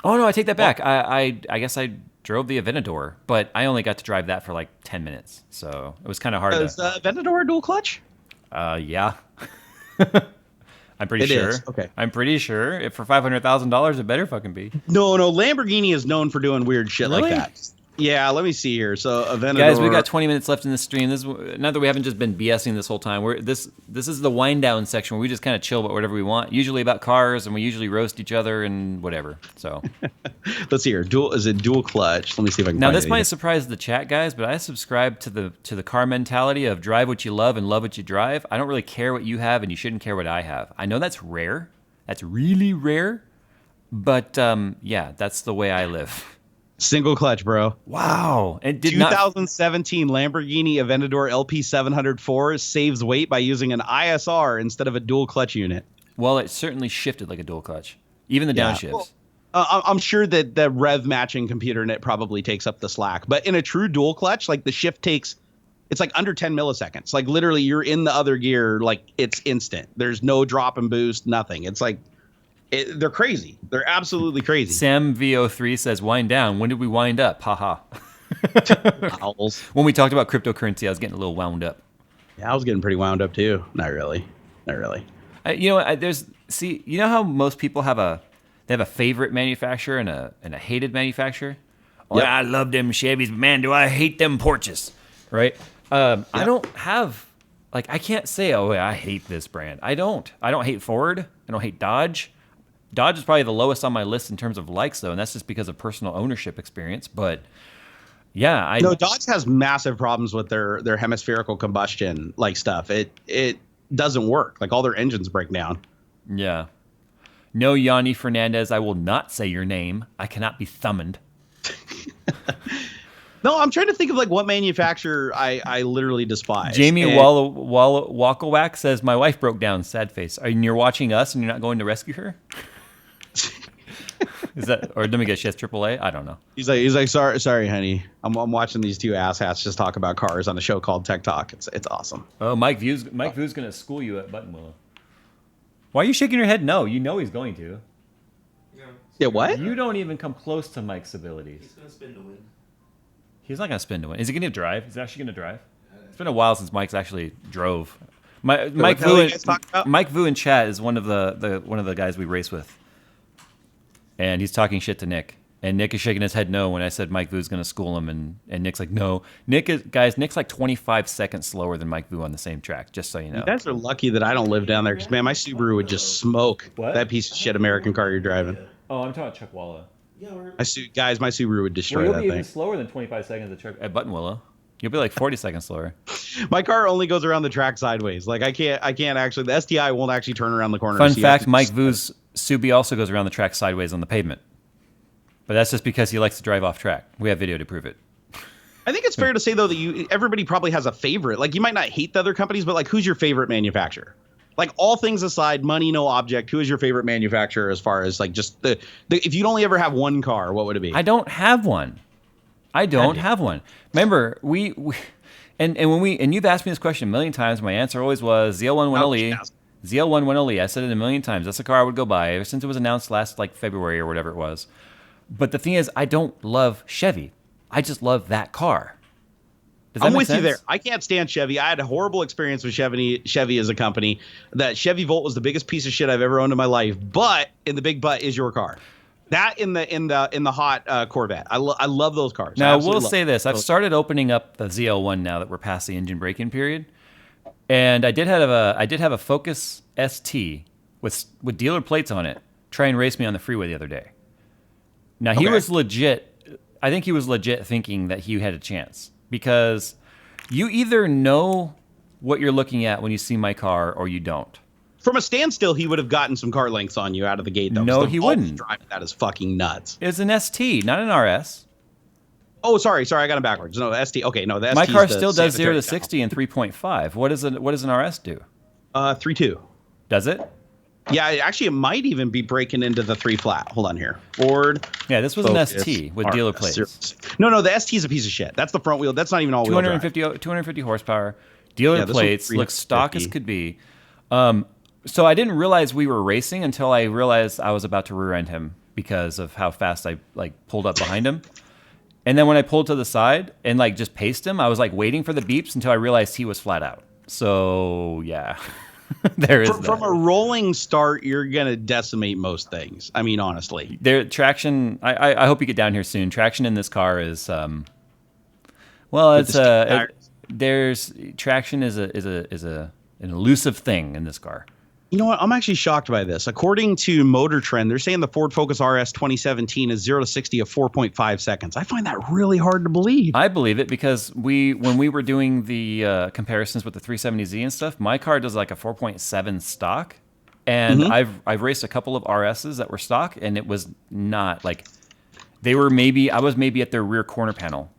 Oh no, I take that back. I guess I drove the Aventador, but I only got to drive that for like 10 minutes, so it was kind of hard. Is the Aventador dual clutch? Yeah. I'm pretty sure. Is. Okay. I'm pretty sure if for $500,000, it better fucking be. No, Lamborghini is known for doing weird shit Really? like that. Yeah, let me see here. So, Aventador. Guys, we got 20 minutes left in this stream. This is, not that we haven't just been BSing this whole time. This is the wind down section where we just kind of chill about whatever we want. Usually about cars, and we usually roast each other and whatever. So, let's see here. Is it dual clutch? Let me see if I can. Now find this it might here. surprise the chat guys, but I subscribe to the car mentality of drive what you love and love what you drive. I don't really care what you have, and you shouldn't care what I have. I know that's rare. That's really rare. But yeah, that's the way I live. Single clutch, bro. Wow. And 2017 Lamborghini Aventador LP 704 saves weight by using an ISR instead of a dual clutch unit. Well, it certainly shifted like a dual clutch. Even the downshifts. Well, I'm sure that the rev matching computer net probably takes up the slack. But in a true dual clutch, like the shift takes, it's like under 10 milliseconds. Like literally you're in the other gear, like it's instant. There's no drop and boost, nothing. It's like, they're crazy. They're absolutely crazy. Sam VO3 says, wind down. When did we wind up? Haha. Owls. When we talked about cryptocurrency, I was getting a little wound up. Yeah, I was getting pretty wound up too. Not really. You know, you know how most people have a favorite manufacturer and a hated manufacturer? Oh, Yep. yeah, I love them Chevys, but man, do I hate them Porsches, right? I don't have, like, I can't say, oh, yeah, I hate this brand. I don't hate Ford. I don't hate Dodge. Dodge is probably the lowest on my list in terms of likes, though, and that's just because of personal ownership experience. But yeah, No, Dodge has massive problems with their hemispherical combustion like stuff. It doesn't work. Like all their engines break down. Yeah. No, Yanni Fernandez, I will not say your name. I cannot be summoned. No, I'm trying to think of like what manufacturer I literally despise. Jamie Walklewack says, my wife broke down, sad face. And you're watching us and you're not going to rescue her? Is that, or let me guess, she has AAA? I don't know. He's like, sorry, honey. I'm watching these two asshats just talk about cars on a show called Tech Talk. It's awesome. Oh, Mike Vu's going to school you at Buttonwillow. Why are you shaking your head? No, you know he's going to. Yeah, what? You don't even come close to Mike's abilities. He's going to spin to win. He's not going to spin to win. Is he going to drive? Is he actually going to drive? It's been a while since Mike's actually drove. Mike Vu in chat is one of the guys we race with. And he's talking shit to Nick. And Nick is shaking his head no when I said Mike Vu's going to school him. And Nick's like, no. Nick's like 25 seconds slower than Mike Vu on the same track, just so you know. You guys are lucky that I don't live down there because, man, my Subaru would just smoke that piece of shit American car you're driving. Oh, I'm talking about Chuck Walla. Yeah, My Subaru would destroy You'll that be even thing. slower than 25 seconds at Buttonwillow. You'll be like 40 seconds slower. My car only goes around the track sideways. Like I can't actually. The STI won't actually turn around the corner. Fun so fact: Mike Vu's Subi also goes around the track sideways on the pavement. But that's just because he likes to drive off track. We have video to prove it. I think it's fair to say though that everybody probably has a favorite. Like you might not hate the other companies, but like who's your favorite manufacturer? Like all things aside, money no object. Who is your favorite manufacturer as far as like just the if you'd only ever have one car, what would it be? I don't have one. I don't have one. Remember, we and you've asked me this question a million times. My answer always was ZL1 Winelli. ZL1 Winelli. I said it a million times. That's the car I would go buy ever since it was announced last like February or whatever it was. But the thing is, I don't love Chevy. I just love that car. Does that I'm make with sense? you there. I can't stand Chevy. I had a horrible experience with Chevy as a company. That Chevy Volt was the biggest piece of shit I've ever owned in my life. But in the big butt is your car. That in the hot Corvette. I love those cars. Now we'll say this: I've started opening up the ZL1 now that we're past the engine break-in period, and I did have a Focus ST with dealer plates on it try and race me on the freeway the other day. Now he was legit. I think he was legit thinking that he had a chance because you either know what you're looking at when you see my car or you don't. From a standstill, he would have gotten some car lengths on you out of the gate, though. No, he wouldn't. Driving that is fucking nuts. It's an ST, not an RS. Oh, sorry, I got it backwards. No, ST. Okay, no, the ST. My car still does 0 to 60 in 3.5. What does an RS do? 3.2. Does it? Yeah, actually, it might even be breaking into the 3 flat. Hold on here. Ford. Yeah, this was Focus, an ST with dealer plates. No, the ST is a piece of shit. That's the front wheel. That's not even all wheel drive. 250 horsepower, dealer plates, looks stock as could be. So I didn't realize we were racing until I realized I was about to rear end him because of how fast I like pulled up behind him. And then when I pulled to the side and like just paced him, I was like waiting for the beeps until I realized he was flat out. So yeah, there is from a rolling start, you're gonna decimate most things. I mean, honestly, traction. I hope you get down here soon. Traction in this car is well, it's there's traction is an elusive thing in this car. You know what? I'm actually shocked by this. According to Motor Trend, they're saying the Ford Focus RS 2017 is 0 to 60 of 4.5 seconds. I find that really hard to believe. I believe it because when we were doing the comparisons with the 370Z and stuff, my car does like a 4.7 stock, and I've raced a couple of RSs that were stock, and it was not like I was maybe at their rear corner panel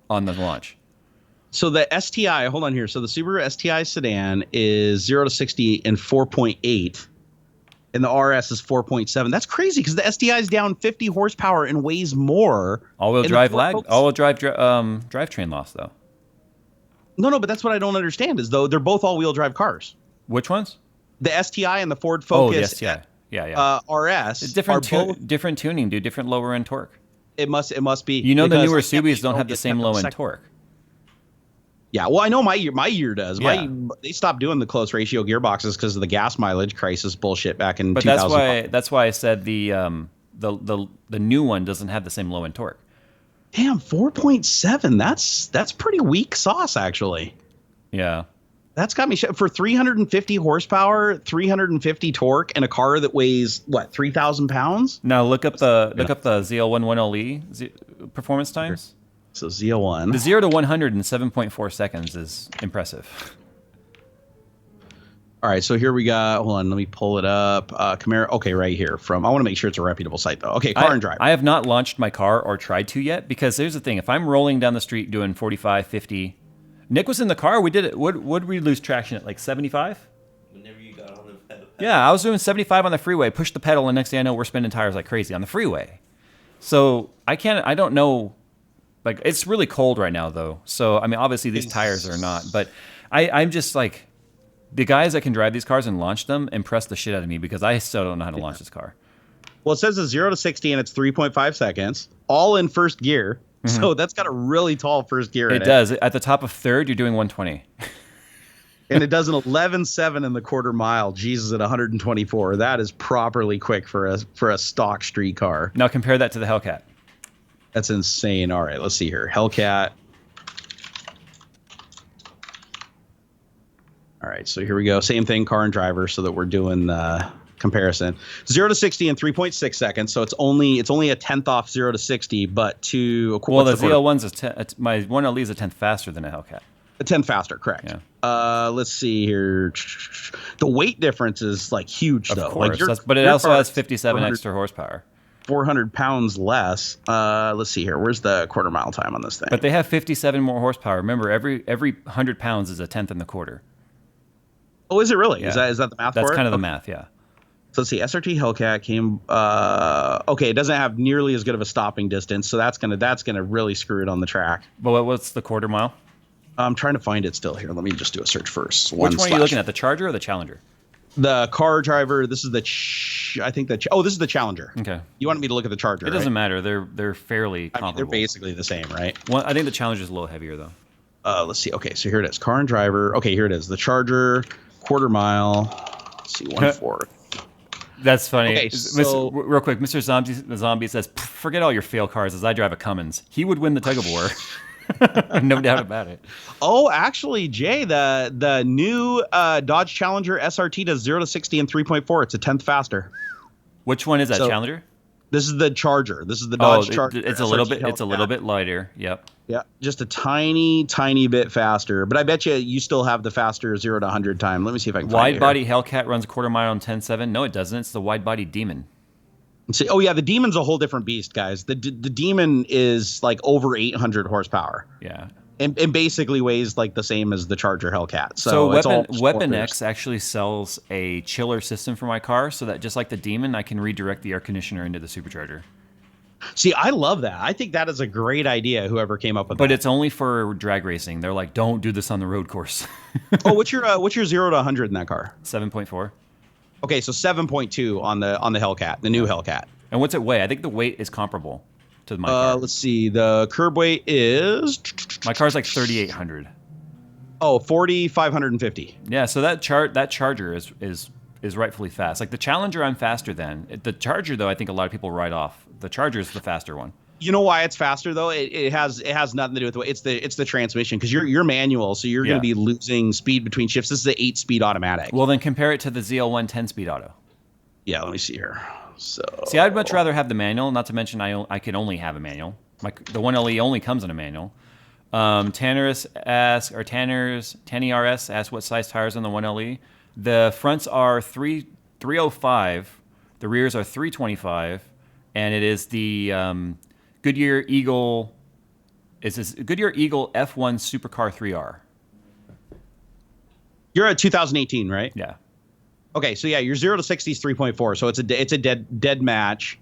on the launch. So the STI, hold on here. So the Subaru STI sedan is 0 to 60 in 4.8, and the RS is 4.7. That's crazy because the STI is down 50 horsepower and weighs more. All-wheel drive drivetrain loss, though. No, but that's what I don't understand is, though, they're both all-wheel drive cars. Which ones? The STI and the Ford Focus. Oh, the STI. Yeah. RS. It's different tuning, dude. Different lower-end torque. It must be. You know the newer Subis don't have the same low-end torque. Yeah, well, I know my year does. Yeah. They stopped doing the close ratio gearboxes because of the gas mileage crisis bullshit back in 2000. But that's why I said the new one doesn't have the same low end torque. Damn, 4.7. That's pretty weak sauce, actually. Yeah. That's got me for 350 horsepower, 350 torque, and a car that weighs what 3,000 pounds. Now look up the ZL11LE performance times. So ZL1. The 0 to 100 in 7.4 seconds is impressive. All right, so here we got. Hold on, let me pull it up. Camaro. Okay, right here. I want to make sure it's a reputable site though. Okay, Car and Drive. I have not launched my car or tried to yet because here's the thing: if I'm rolling down the street doing 45, 50, Nick was in the car. We did it. Would we lose traction at like 75? Whenever you got on the pedal. Yeah, I was doing 75 on the freeway. Pushed the pedal, and next thing I know, we're spinning tires like crazy on the freeway. So I don't know. Like, it's really cold right now, though. So, I mean, obviously these tires are not. But I'm just like, the guys that can drive these cars and launch them impress the shit out of me because I still don't know how to launch this car. Well, it says it's 0 to 60 and it's 3.5 seconds, all in first gear. Mm-hmm. So that's got a really tall first gear in it. It does. At the top of third, you're doing 120. And it does an 11.7 in the quarter mile. Jesus, at 124. That is properly quick for a stock street car. Now compare that to the Hellcat. That's insane. All right, let's see here. Hellcat. All right, so here we go. Same thing, Car and Driver, so that we're doing the comparison. 0 to 60 in 3.6 seconds, so it's only a tenth off 0 to 60, but the ZL1's my 1LE is a tenth faster than a Hellcat. A tenth faster, correct. Yeah. Let's see here. The weight difference is like huge, though. Of course, like but it also has 57 extra horsepower. 400 pounds less. Let's see here. Where's the quarter mile time on this thing? But they have 57 more horsepower. Remember, every 100 pounds is a tenth in the quarter. Oh, is it really? Yeah. Is that the math for it? That's kind of the math, yeah. So let's see. SRT Hellcat came. Okay, it doesn't have nearly as good of a stopping distance, so that's gonna really screw it on the track. But what's the quarter mile? I'm trying to find it still here. Let me just do a search first. Which one are you looking at? The Charger or the Challenger? The Car Driver. This is the this is the Challenger. Okay. You wanted me to look at the Charger. It doesn't matter. They're fairly comparable. They're basically the same, right? Well, I think the Challenger is a little heavier though. Let's see. Okay, so here it is. Car and Driver. Okay, here it is. The Charger, quarter mile. Let's see, 1/4. That's funny. Okay, so real quick, Mr. Zombie says, "Forget all your fail cars, as I drive a Cummins. He would win the tug of war." No doubt about it. Oh, actually, Jay, the new Dodge Challenger SRT does 0 to 60 in 3.4. It's a tenth faster. Which one is that, Challenger? This is the Charger. This is the Dodge Charger. It's a little bit. It's a little bit lighter. Yep. Yeah, just a tiny bit faster. But I bet you still have the faster 0 to 100 time. Let me see if I can find it. Wide body Hellcat runs a quarter mile on 10.7. No, it doesn't. It's the wide body Demon. See, oh yeah, the Demon's a whole different beast, guys. The Demon is like over 800 horsepower. Yeah. And basically weighs like the same as the Charger Hellcat. So Weapon X actually sells a chiller system for my car, so that just like the Demon, I can redirect the air conditioner into the supercharger. See, I love that. I think that is a great idea, whoever came up with that. But it's only for drag racing. They're like, don't do this on the road course. Oh, what's your 0 to 100 in that car? 7.4. Okay, so 7.2 on the Hellcat, the new Hellcat. And what's it weigh? I think the weight is comparable to my car. Let's see. The curb weight is My car's like 3,800. 4,550. Yeah, so that Charger is rightfully fast. Like the Challenger, I'm faster than. The Charger, though, I think a lot of people write off. The Charger is the faster one. You know why it's faster though? It has nothing to do with the way it's the transmission, because you're manual, so you're going to be losing speed between shifts. This is the 8-speed automatic. Well, then compare it to the ZL1 10-speed auto. Yeah, let me see here. So see, I'd much rather have the manual. Not to mention, I can only have a manual. The 1LE only comes in a manual. Tanner's Tanny RS asks what size tires on the 1LE. The fronts are 305, the rears are 325, and it is the Goodyear Eagle. Is this Goodyear Eagle F1 Supercar 3R? You're at 2018, right? Yeah. Okay, so yeah, your 0 to 60 is 3.4, so it's a dead match.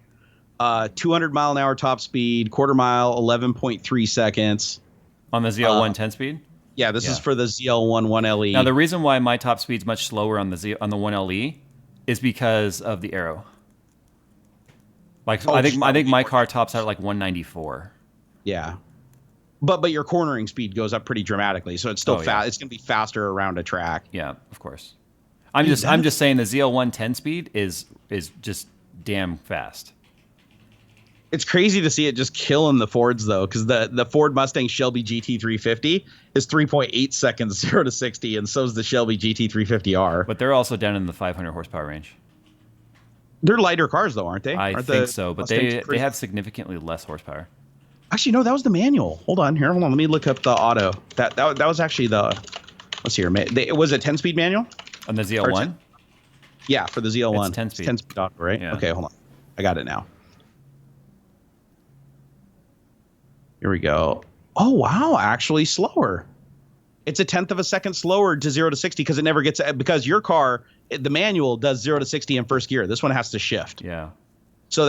200 mile an hour top speed, quarter mile 11.3 seconds. On the ZL1 10 speed? Yeah, this is for the ZL1 1LE. Now the reason why my top speed's much slower on the 1LE is because of the aero. Like I think my car tops out at like 194. Yeah. But your cornering speed goes up pretty dramatically, so it's still fast. It's going to be faster around a track. Yeah, of course. I'm just saying the ZL1 10 speed is just damn fast. It's crazy to see it just killing the Fords though, because the Ford Mustang Shelby GT350 is 3.8 seconds 0 to 60, and so is the Shelby GT350R. But they're also down in the 500 horsepower range. They're lighter cars though, aren't they? I think so, but they have significantly less horsepower. Actually, no, that was the manual. Hold on. Let me look up the auto. That was actually the. Let's see here. It was a 10-speed manual on the ZL1. Yeah, for the ZL1. It's 10-speed. 10-speed auto, right? Yeah. Okay, hold on. I got it now. Here we go. Oh wow, actually slower. It's a 1/10 of a second slower to 0 to 60 because it never gets, because your car, the manual does 0 to 60 in first gear. This one has to shift. Yeah. So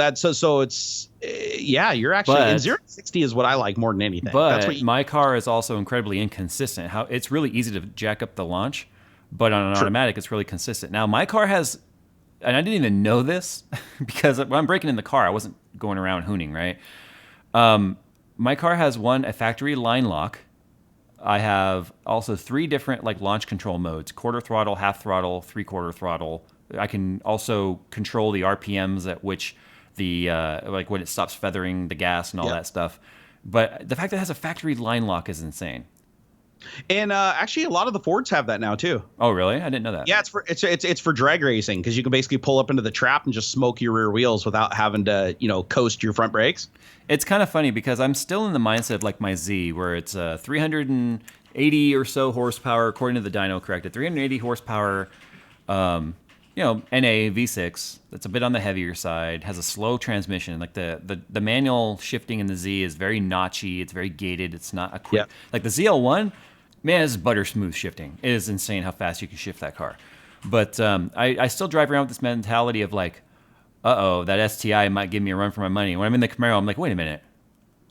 it's you're actually, and 0 to 60 is what I like more than anything. But my car is also incredibly inconsistent. It's really easy to jack up the launch, but on an automatic, it's really consistent. Now my car has, and I didn't even know this because when I'm breaking in the car, I wasn't going around hooning, right? My car has a factory line lock. I have also 3 different like launch control modes: quarter throttle, half throttle, 3/4 throttle. I can also control the RPMs at which the like when it stops feathering the gas and all that stuff. But the fact that it has a factory line lock is insane. And actually, a lot of the Fords have that now too. Oh, really? I didn't know that. Yeah, it's for drag racing, because you can basically pull up into the trap and just smoke your rear wheels without having to coast your front brakes. It's kind of funny because I'm still in the mindset like my Z, where it's 380 or so horsepower, according to the dyno corrected, 380 horsepower, NA V6. That's a bit on the heavier side, has a slow transmission. Like the manual shifting in the Z is very notchy. It's very gated. It's not a quick, like the ZL1, man, it's butter smooth shifting. It is insane how fast you can shift that car. But I still drive around with this mentality of like, that STI might give me a run for my money. When I'm in the Camaro, I'm like, wait a minute.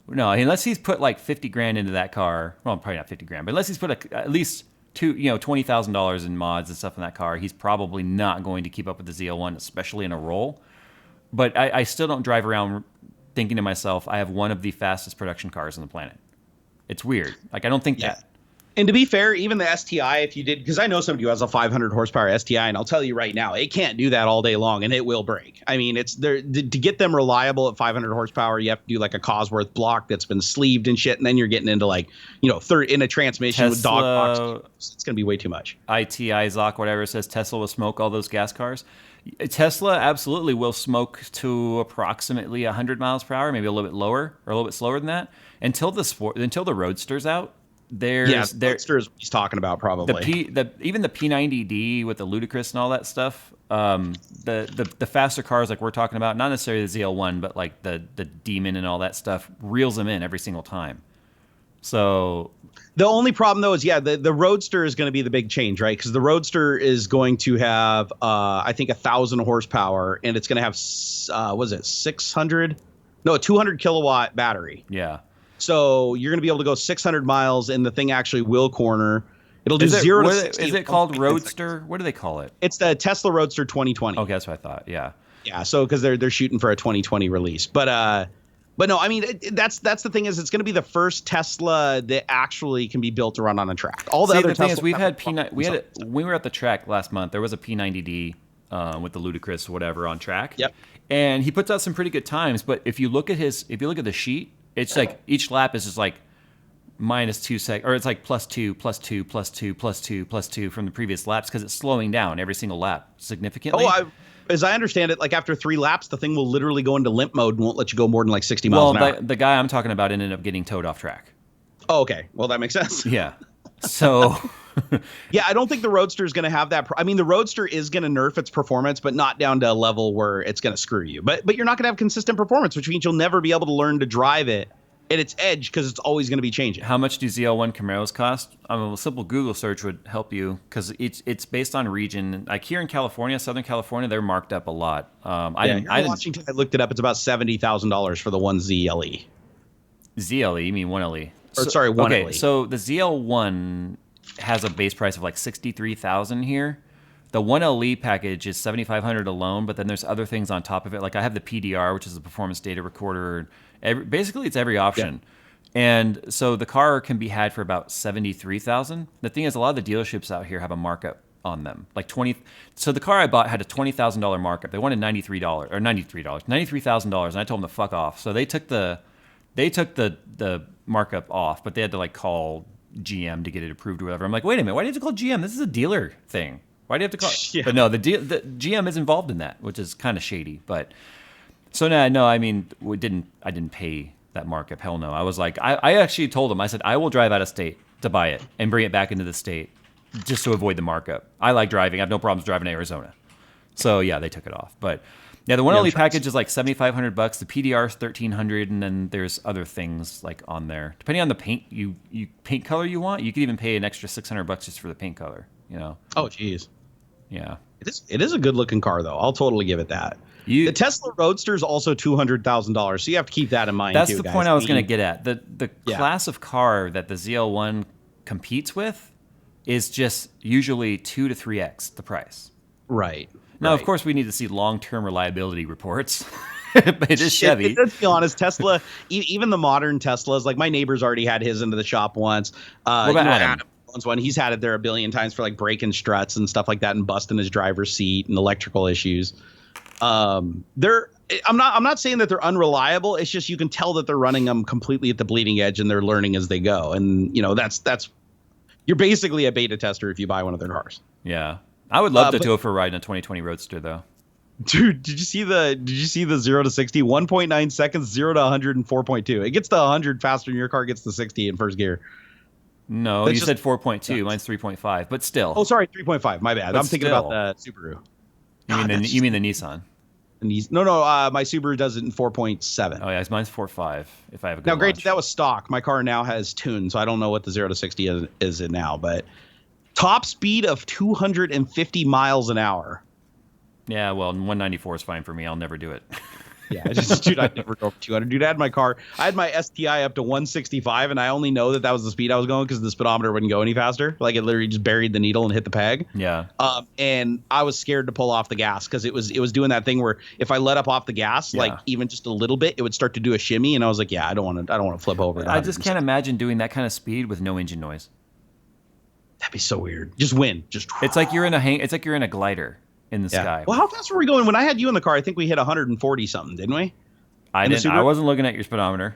No, unless he's put like 50 grand into that car, well, probably not 50 grand, but unless he's put at least $20,000 in mods and stuff in that car, he's probably not going to keep up with the ZL1, especially in a roll. But I still don't drive around thinking to myself, I have one of the fastest production cars on the planet. It's weird. Like, I don't think that. And to be fair, even the STI, if you did, because I know somebody who has a 500 horsepower STI, and I'll tell you right now, it can't do that all day long, and it will break. I mean, it's there to get them reliable at 500 horsepower. You have to do like a Cosworth block that's been sleeved and shit, and then you're getting into like third in a transmission with dog box. It's gonna be way too much. Isaac, whatever, says Tesla will smoke all those gas cars. Tesla absolutely will smoke to approximately 100 miles per hour, maybe a little bit lower or a little bit slower than that, until the Roadster's out. Roadster is what he's talking about, probably. Even the P90D with the Ludicrous and all that stuff. The faster cars like we're talking about, not necessarily the ZL1, but like the Demon and all that stuff, reels them in every single time. So the only problem though is the Roadster is going to be the big change, right? Because the Roadster is going to have I think 1,000 horsepower, and it's going to have 200 kilowatt battery. Yeah. So you're going to be able to go 600 miles, and the thing actually will corner. It'll do Is it, 0 to what is 60. it called Roadster? What do they call it? It's the Tesla Roadster 2020. Okay, that's what I thought. Yeah. Yeah, so because they're shooting for a 2020 release, but no, I mean that's the thing is it's going to be the first Tesla that actually can be built to run on a track. All the other thing Tesla is, we've had when we were at the track last month. There was a P90D with the Ludicrous whatever on track. Yep. And he puts out some pretty good times, but if you look at the sheet, it's like each lap is just like -2 seconds, or it's like +2, +2, +2, +2, +2 from the previous laps because it's slowing down every single lap significantly. As I understand it, like after 3 laps, the thing will literally go into limp mode and won't let you go more than like 60 miles an hour. The guy I'm talking about ended up getting towed off track. Oh, okay. Well, that makes sense. Yeah. So... Yeah, I don't think the Roadster is going to have that. I mean, the Roadster is going to nerf its performance, but not down to a level where it's going to screw you. But you're not going to have consistent performance, which means you'll never be able to learn to drive it at its edge because it's always going to be changing. How much do ZL1 Camaros cost? A simple Google search would help you because it's based on region. Like here in California, Southern California, they're marked up a lot. Washington, I looked it up. It's about $70,000 for the one ZLE. ZLE, you mean 1LE? Sorry, 1LE. Okay, so the ZL1 has a base price of like $63,000 here. The 1LE package is $7,500 alone, but then there's other things on top of it. Like I have the PDR, which is the performance data recorder. Basically, it's every option. Yeah. And so the car can be had for about $73,000. The thing is, a lot of the dealerships out here have a markup on them, like 20. So the car I bought had a $20,000 markup. They wanted $93,000, and I told them to fuck off. So they took the markup off, but they had to like call GM to get it approved or whatever. I'm like, wait a minute, why do you have to call GM? This is a dealer thing. Why do you have to call? Yeah. But no, the GM is involved in that, which is kind of shady. But so now, no, I mean, I didn't pay that markup. Hell no. I was like, I actually told him, I said, I will drive out of state to buy it and bring it back into the state just to avoid the markup. I like driving. I have no problems driving to Arizona. So yeah, they took it off. But yeah, the 1LE package is like $7,500. The PDR is $1,300, and then there's other things like on there. Depending on the paint paint color you want, you could even pay an extra $600 just for the paint color. You know? Oh, geez. Yeah. It is a good looking car though. I'll totally give it that. The Tesla Roadster is also $200,000, so you have to keep that in mind. That's too, the guys. point I was going to get at. The class of car that the ZL1 competes with is just usually 2 to 3x the price. Right. Now, of course, we need to see long-term reliability reports. But it is Chevy. Let's be honest, Tesla, even the modern Teslas, like my neighbor's already had his into the shop once. What about Adam? One. He's had it there a billion times for like breaking struts and stuff like that and busting his driver's seat and electrical issues. I'm not saying that they're unreliable. It's just you can tell that they're running them completely at the bleeding edge and they're learning as they go. And, you know, that's you're basically a beta tester if you buy one of their cars. Yeah. I would love to go for a ride in a 2020 Roadster, though. Dude, did you see the 0 to 60? 1.9 seconds, 0 to 100 in 4.2. It gets to 100 faster than your car gets to 60 in first gear. No, you said 4.2. Mine's 3.5, but still. Oh, sorry, 3.5. My bad. I'm thinking about the Subaru. You mean the Nissan? No, my Subaru does it in 4.7. Oh yeah, mine's 4.5. If I have a good now, great, launch. that was stock. My car now has tune, so I don't know what the 0 to 60 is in now, but top speed of 250 miles an hour. Yeah, well, 194 is fine for me. I'll never do it. Yeah, dude, I'd never go for 200. Dude, I had my STI up to 165, and I only know that was the speed I was going because the speedometer wouldn't go any faster. Like it literally just buried the needle and hit the peg. Yeah. And I was scared to pull off the gas because it was doing that thing where if I let up off the gas, like even just a little bit, it would start to do a shimmy, and I was like, yeah, I don't want to flip over. I just can't imagine doing that kind of speed with no engine noise. That'd be so weird. Just wind. It's like you're in a glider in the sky. Well, how fast were we going? When I had you in the car, I think we hit 140 something, didn't we? I wasn't looking at your speedometer.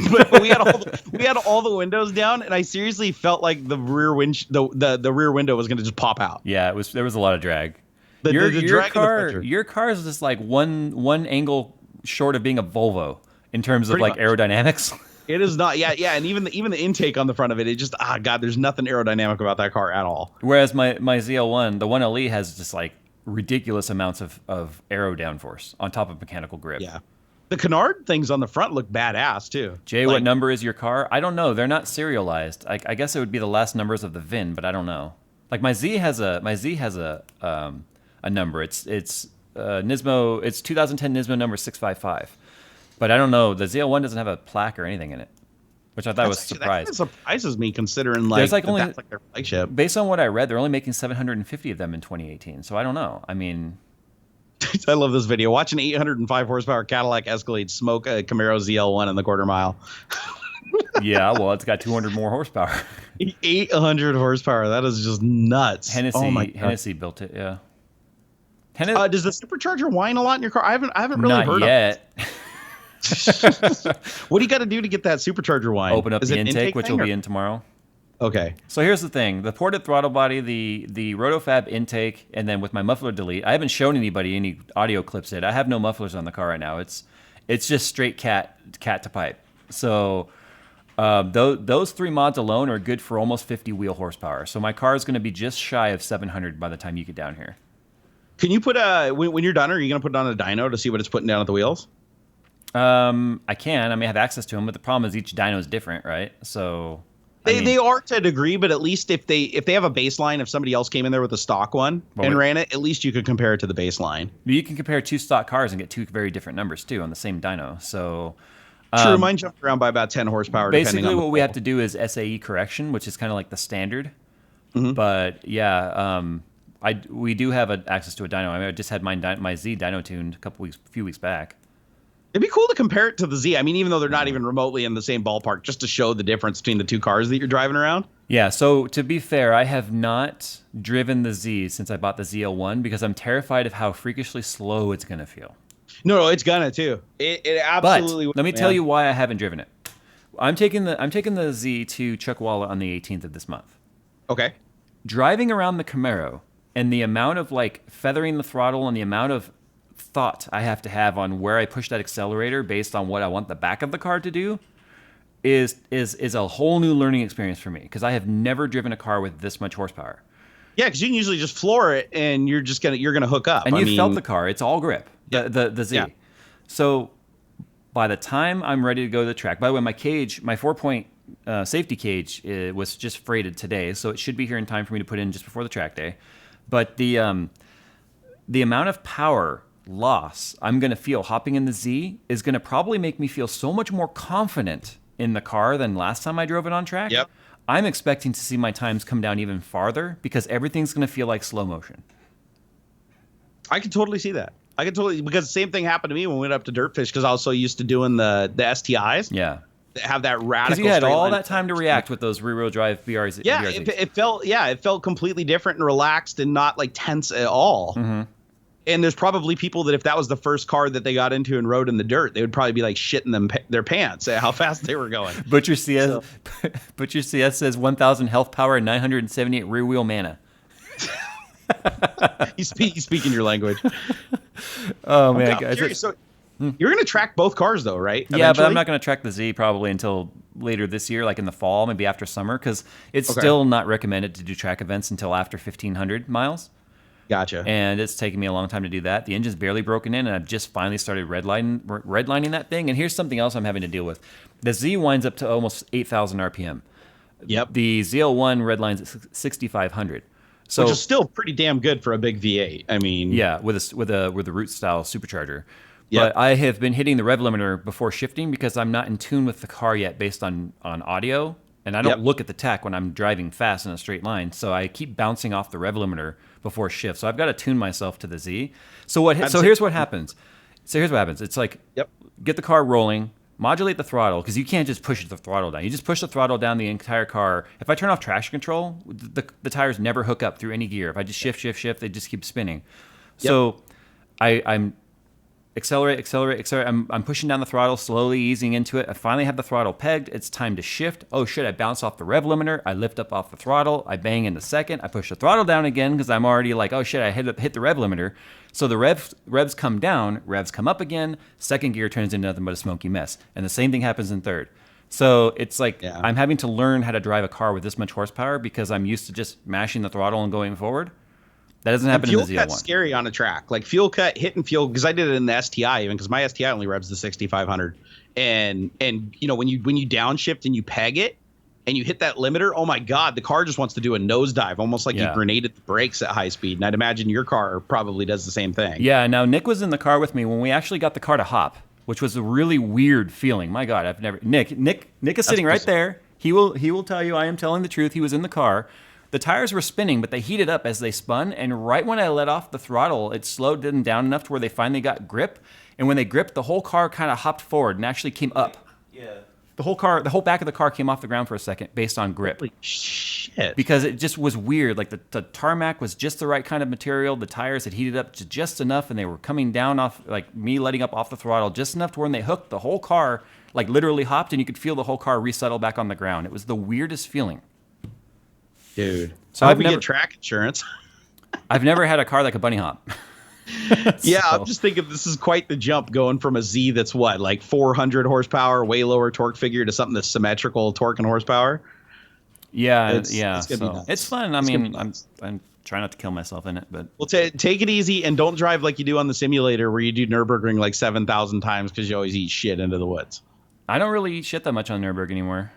but we had all the windows down, and I seriously felt like the rear window was going to just pop out. Yeah, there was a lot of drag. The drag your car is just like one angle short of being a Volvo in terms of like aerodynamics. It is not, yeah, and even the intake on the front of it, God, there's nothing aerodynamic about that car at all. Whereas my ZL1, the 1LE, has just like ridiculous amounts of aero downforce on top of mechanical grip. Yeah. The canard things on the front look badass too. Jay, what number is your car? I don't know. They're not serialized. I guess it would be the last numbers of the VIN, but I don't know. Like my Z has a number. It's Nismo. It's 2010 Nismo number 655. But I don't know. The ZL1 doesn't have a plaque or anything in it. which I thought was a That surprise. kind of surprises me considering like, There's like only, that's like their flagship. based on what I read, they're only making 750 of them in 2018. So I don't know. I mean, I love this video. Watch an 805 horsepower Cadillac Escalade smoke a Camaro ZL1 in the quarter mile. yeah, well, it's got 200 more horsepower. 800 horsepower. That is just nuts. Hennessy built it. Yeah. Does the supercharger whine a lot in your car? I haven't really heard yet. of it. What do you got to do to get that supercharger whine? Open up the intake, which will be in tomorrow. Okay. So here's the thing: the ported throttle body, the Rotofab intake, and then with my muffler delete. I haven't shown anybody any audio clips yet. I have no mufflers on the car right now. It's just straight cat to pipe. So those three mods alone are good for almost 50 wheel horsepower. So my car is going to be just shy of 700 by the time you get down here. Can you put when you're done? Are you going to put it on a dyno to see what it's putting down at the wheels? I can. I may have access to them, but the problem is each dyno is different, right? So. They are to a degree, but at least if they have a baseline, if somebody else came in there with a stock one and ran it, at least you could compare it to the baseline. You can compare two stock cars and get two very different numbers too on the same dyno. So true, mine jumped around by about 10 horsepower. Basically, what we have to do is SAE correction, which is kind of like the standard. Mm-hmm. But yeah, we do have access to a dyno. I just had my Z dyno tuned a few weeks back. It'd be cool to compare it to the Z. I mean, even though they're not even remotely in the same ballpark, just to show the difference between the two cars that you're driving around. Yeah, so to be fair, I have not driven the Z since I bought the ZL1 because I'm terrified of how freakishly slow it's going to feel. No, it's gonna too. It absolutely. But let me tell you why I haven't driven it. I'm taking the Z to Chuckwalla on the 18th of this month. Okay. Driving around the Camaro and the amount of like feathering the throttle and the amount of thought I have to have on where I push that accelerator based on what I want the back of the car to do is a whole new learning experience for me because I have never driven a car with this much horsepower. Yeah, because you can usually just floor it and you're gonna hook up. And you felt the car; it's all grip. The Z. Yeah. So by the time I'm ready to go to the track, by the way, my 4-point safety cage was just freighted today, so it should be here in time for me to put in just before the track day. But the amount of power loss I'm going to feel hopping in the Z is going to probably make me feel so much more confident in the car than last time I drove it on track. Yep. I'm expecting to see my times come down even farther because everything's going to feel like slow motion. I can totally see that. Because the same thing happened to me when we went up to Dirtfish because I was so used to doing the STIs. Yeah. Have that radical. Because you had all that time to react with those rear-wheel drive BRs. Yeah, it felt completely different and relaxed and not like tense at all. Mm-hmm. And there's probably people that if that was the first car that they got into and rode in the dirt, they would probably be like shitting their pants at how fast they were going. Butcher CS says 1,000 health power and 978 rear wheel mana. He's speaking your language. Oh man, guys! So you're going to track both cars though, right? Yeah, eventually? But I'm not going to track the Z probably until later this year, like in the fall, maybe after summer, because it's still not recommended to do track events until after 1,500 miles. Gotcha. And it's taken me a long time to do that. The engine's barely broken in, and I've just finally started redlining that thing. And here's something else I'm having to deal with. The Z winds up to almost 8,000 RPM. Yep. The ZL1 redlines at 6,500. So, which is still pretty damn good for a big V8. I mean, yeah, with a root style supercharger. Yep. But I have been hitting the rev limiter before shifting because I'm not in tune with the car yet based on audio. And I don't look at the tach when I'm driving fast in a straight line. So I keep bouncing off the rev limiter before shift. So I've got to tune myself to the Z. So here's what happens. It's like, get the car rolling, modulate the throttle, because you can't just push the throttle down. You just push the throttle down the entire car. If I turn off traction control, the tires never hook up through any gear. If I just shift, they just keep spinning. So I'm accelerate. I'm pushing down the throttle, slowly easing into it. I finally have the throttle pegged. It's time to shift. Oh shit, I bounce off the rev limiter. I lift up off the throttle. I bang into second. I push the throttle down again because I'm already like, oh shit, I hit the rev limiter. So the revs come down, revs come up again. Second gear turns into nothing but a smoky mess. And the same thing happens in third. So it's like I'm having to learn how to drive a car with this much horsepower because I'm used to just mashing the throttle and going forward. That doesn't happen in the ZL1. Fuel cut's scary on a track. Like fuel cut, hitting fuel, because I did it in the STI even, because my STI only revs the 6,500. And you know, when you downshift and you peg it and you hit that limiter, oh my God, the car just wants to do a nosedive, almost like you grenaded the brakes at high speed. And I'd imagine your car probably does the same thing. Yeah, now Nick was in the car with me when we actually got the car to hop. which was a really weird feeling. My God, I've never. Nick is sitting right there. He will tell you I am telling the truth. He was in the car. The tires were spinning, but they heated up as they spun. And right when I let off the throttle, it slowed them down enough to where they finally got grip. And when they gripped, the whole car kind of hopped forward and actually came up. Yeah. The whole back of the car came off the ground for a second based on grip. Holy shit. Because it just was weird. Like the tarmac was just the right kind of material. The tires had heated up just enough, and they were coming down off, like me letting up off the throttle just enough to when they hooked, the whole car like literally hopped, and you could feel the whole car resettle back on the ground. It was the weirdest feeling. Dude. So I've never get track insurance. I've never had a car like a bunny hop. Yeah, I'm just thinking this is quite the jump going from a Z that's what, like 400 horsepower, way lower torque figure, to something that's symmetrical torque and horsepower. Yeah, It's yeah. gonna be nuts. It's fun. I mean, I'm trying not to kill myself in it, but Well, take it easy and don't drive like you do on the simulator where you do Nürburgring like 7,000 times because you always eat shit into the woods. I don't really eat shit that much on Nürburgring anymore.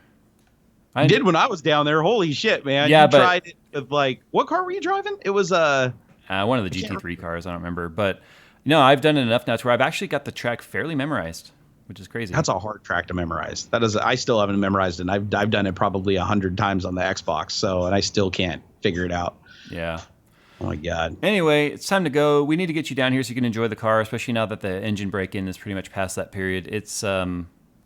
I did when I was down there. Holy shit, man! Yeah, you but tried it with, like, what car were you driving? It was one of the GT3 cars. I don't remember, but I've done it enough now to where I've actually got the track fairly memorized, which is crazy. That's a hard track to memorize. That is, I still haven't memorized it. And I've done it probably 100 times on the Xbox, and I still can't figure it out. Yeah. Oh my God. Anyway, it's time to go. We need to get you down here so you can enjoy the car, especially now that the engine break-in is pretty much past that period. It's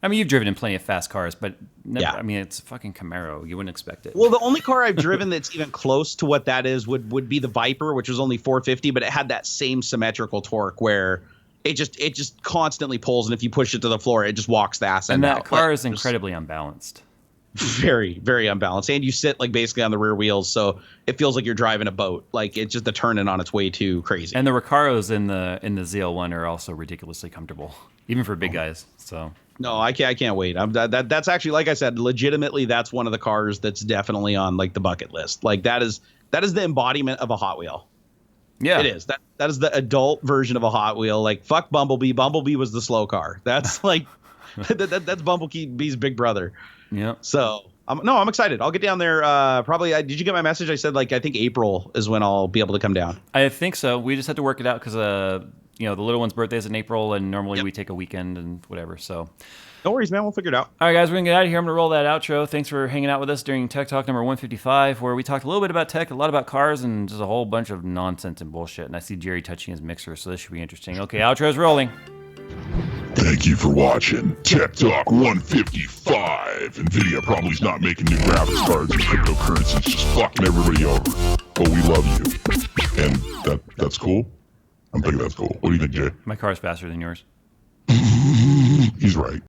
I mean, you've driven in plenty of fast cars, but never, yeah. I mean, it's a fucking Camaro. You wouldn't expect it. Well, the only car I've driven that's even close to what that is would be the Viper, which was only 450, but it had that same symmetrical torque where it just constantly pulls, and if you push it to the floor, it just walks the ass end out. And that car is incredibly unbalanced. Very, very unbalanced. And you sit like basically on the rear wheels, so it feels like you're driving a boat. Like, it's just the turning on its way too crazy. And the Recaros in the ZL1 are also ridiculously comfortable, even for big guys. So no, I can't wait. That's actually, like I said, legitimately, that's one of the cars that's definitely on like the bucket list. Like that is the embodiment of a Hot Wheel. Yeah, it is. That is the adult version of a Hot Wheel. Like, fuck Bumblebee. Bumblebee was the slow car. That's like that's Bumblebee's big brother. Yeah. So I'm excited. I'll get down there. Probably. Did you get my message? I said, like, I think April is when I'll be able to come down. I think so. We just had to work it out because the little one's birthday is in April, and normally we take a weekend and whatever. So no worries, man. We'll figure it out. All right, guys, we're gonna get out of here. I'm gonna roll that outro. Thanks for hanging out with us during Tech Talk number 155, where we talked a little bit about tech, a lot about cars, and just a whole bunch of nonsense and bullshit. And I see Jerry touching his mixer, so this should be interesting. Okay, outro's rolling. Thank you for watching Tech Talk 155. NVIDIA probably is not making new graphics cards and cryptocurrencies, just fucking everybody over. But we love you. And that's cool? I'm thinking that's cool. What do you think, Jay? My car's faster than yours. He's right.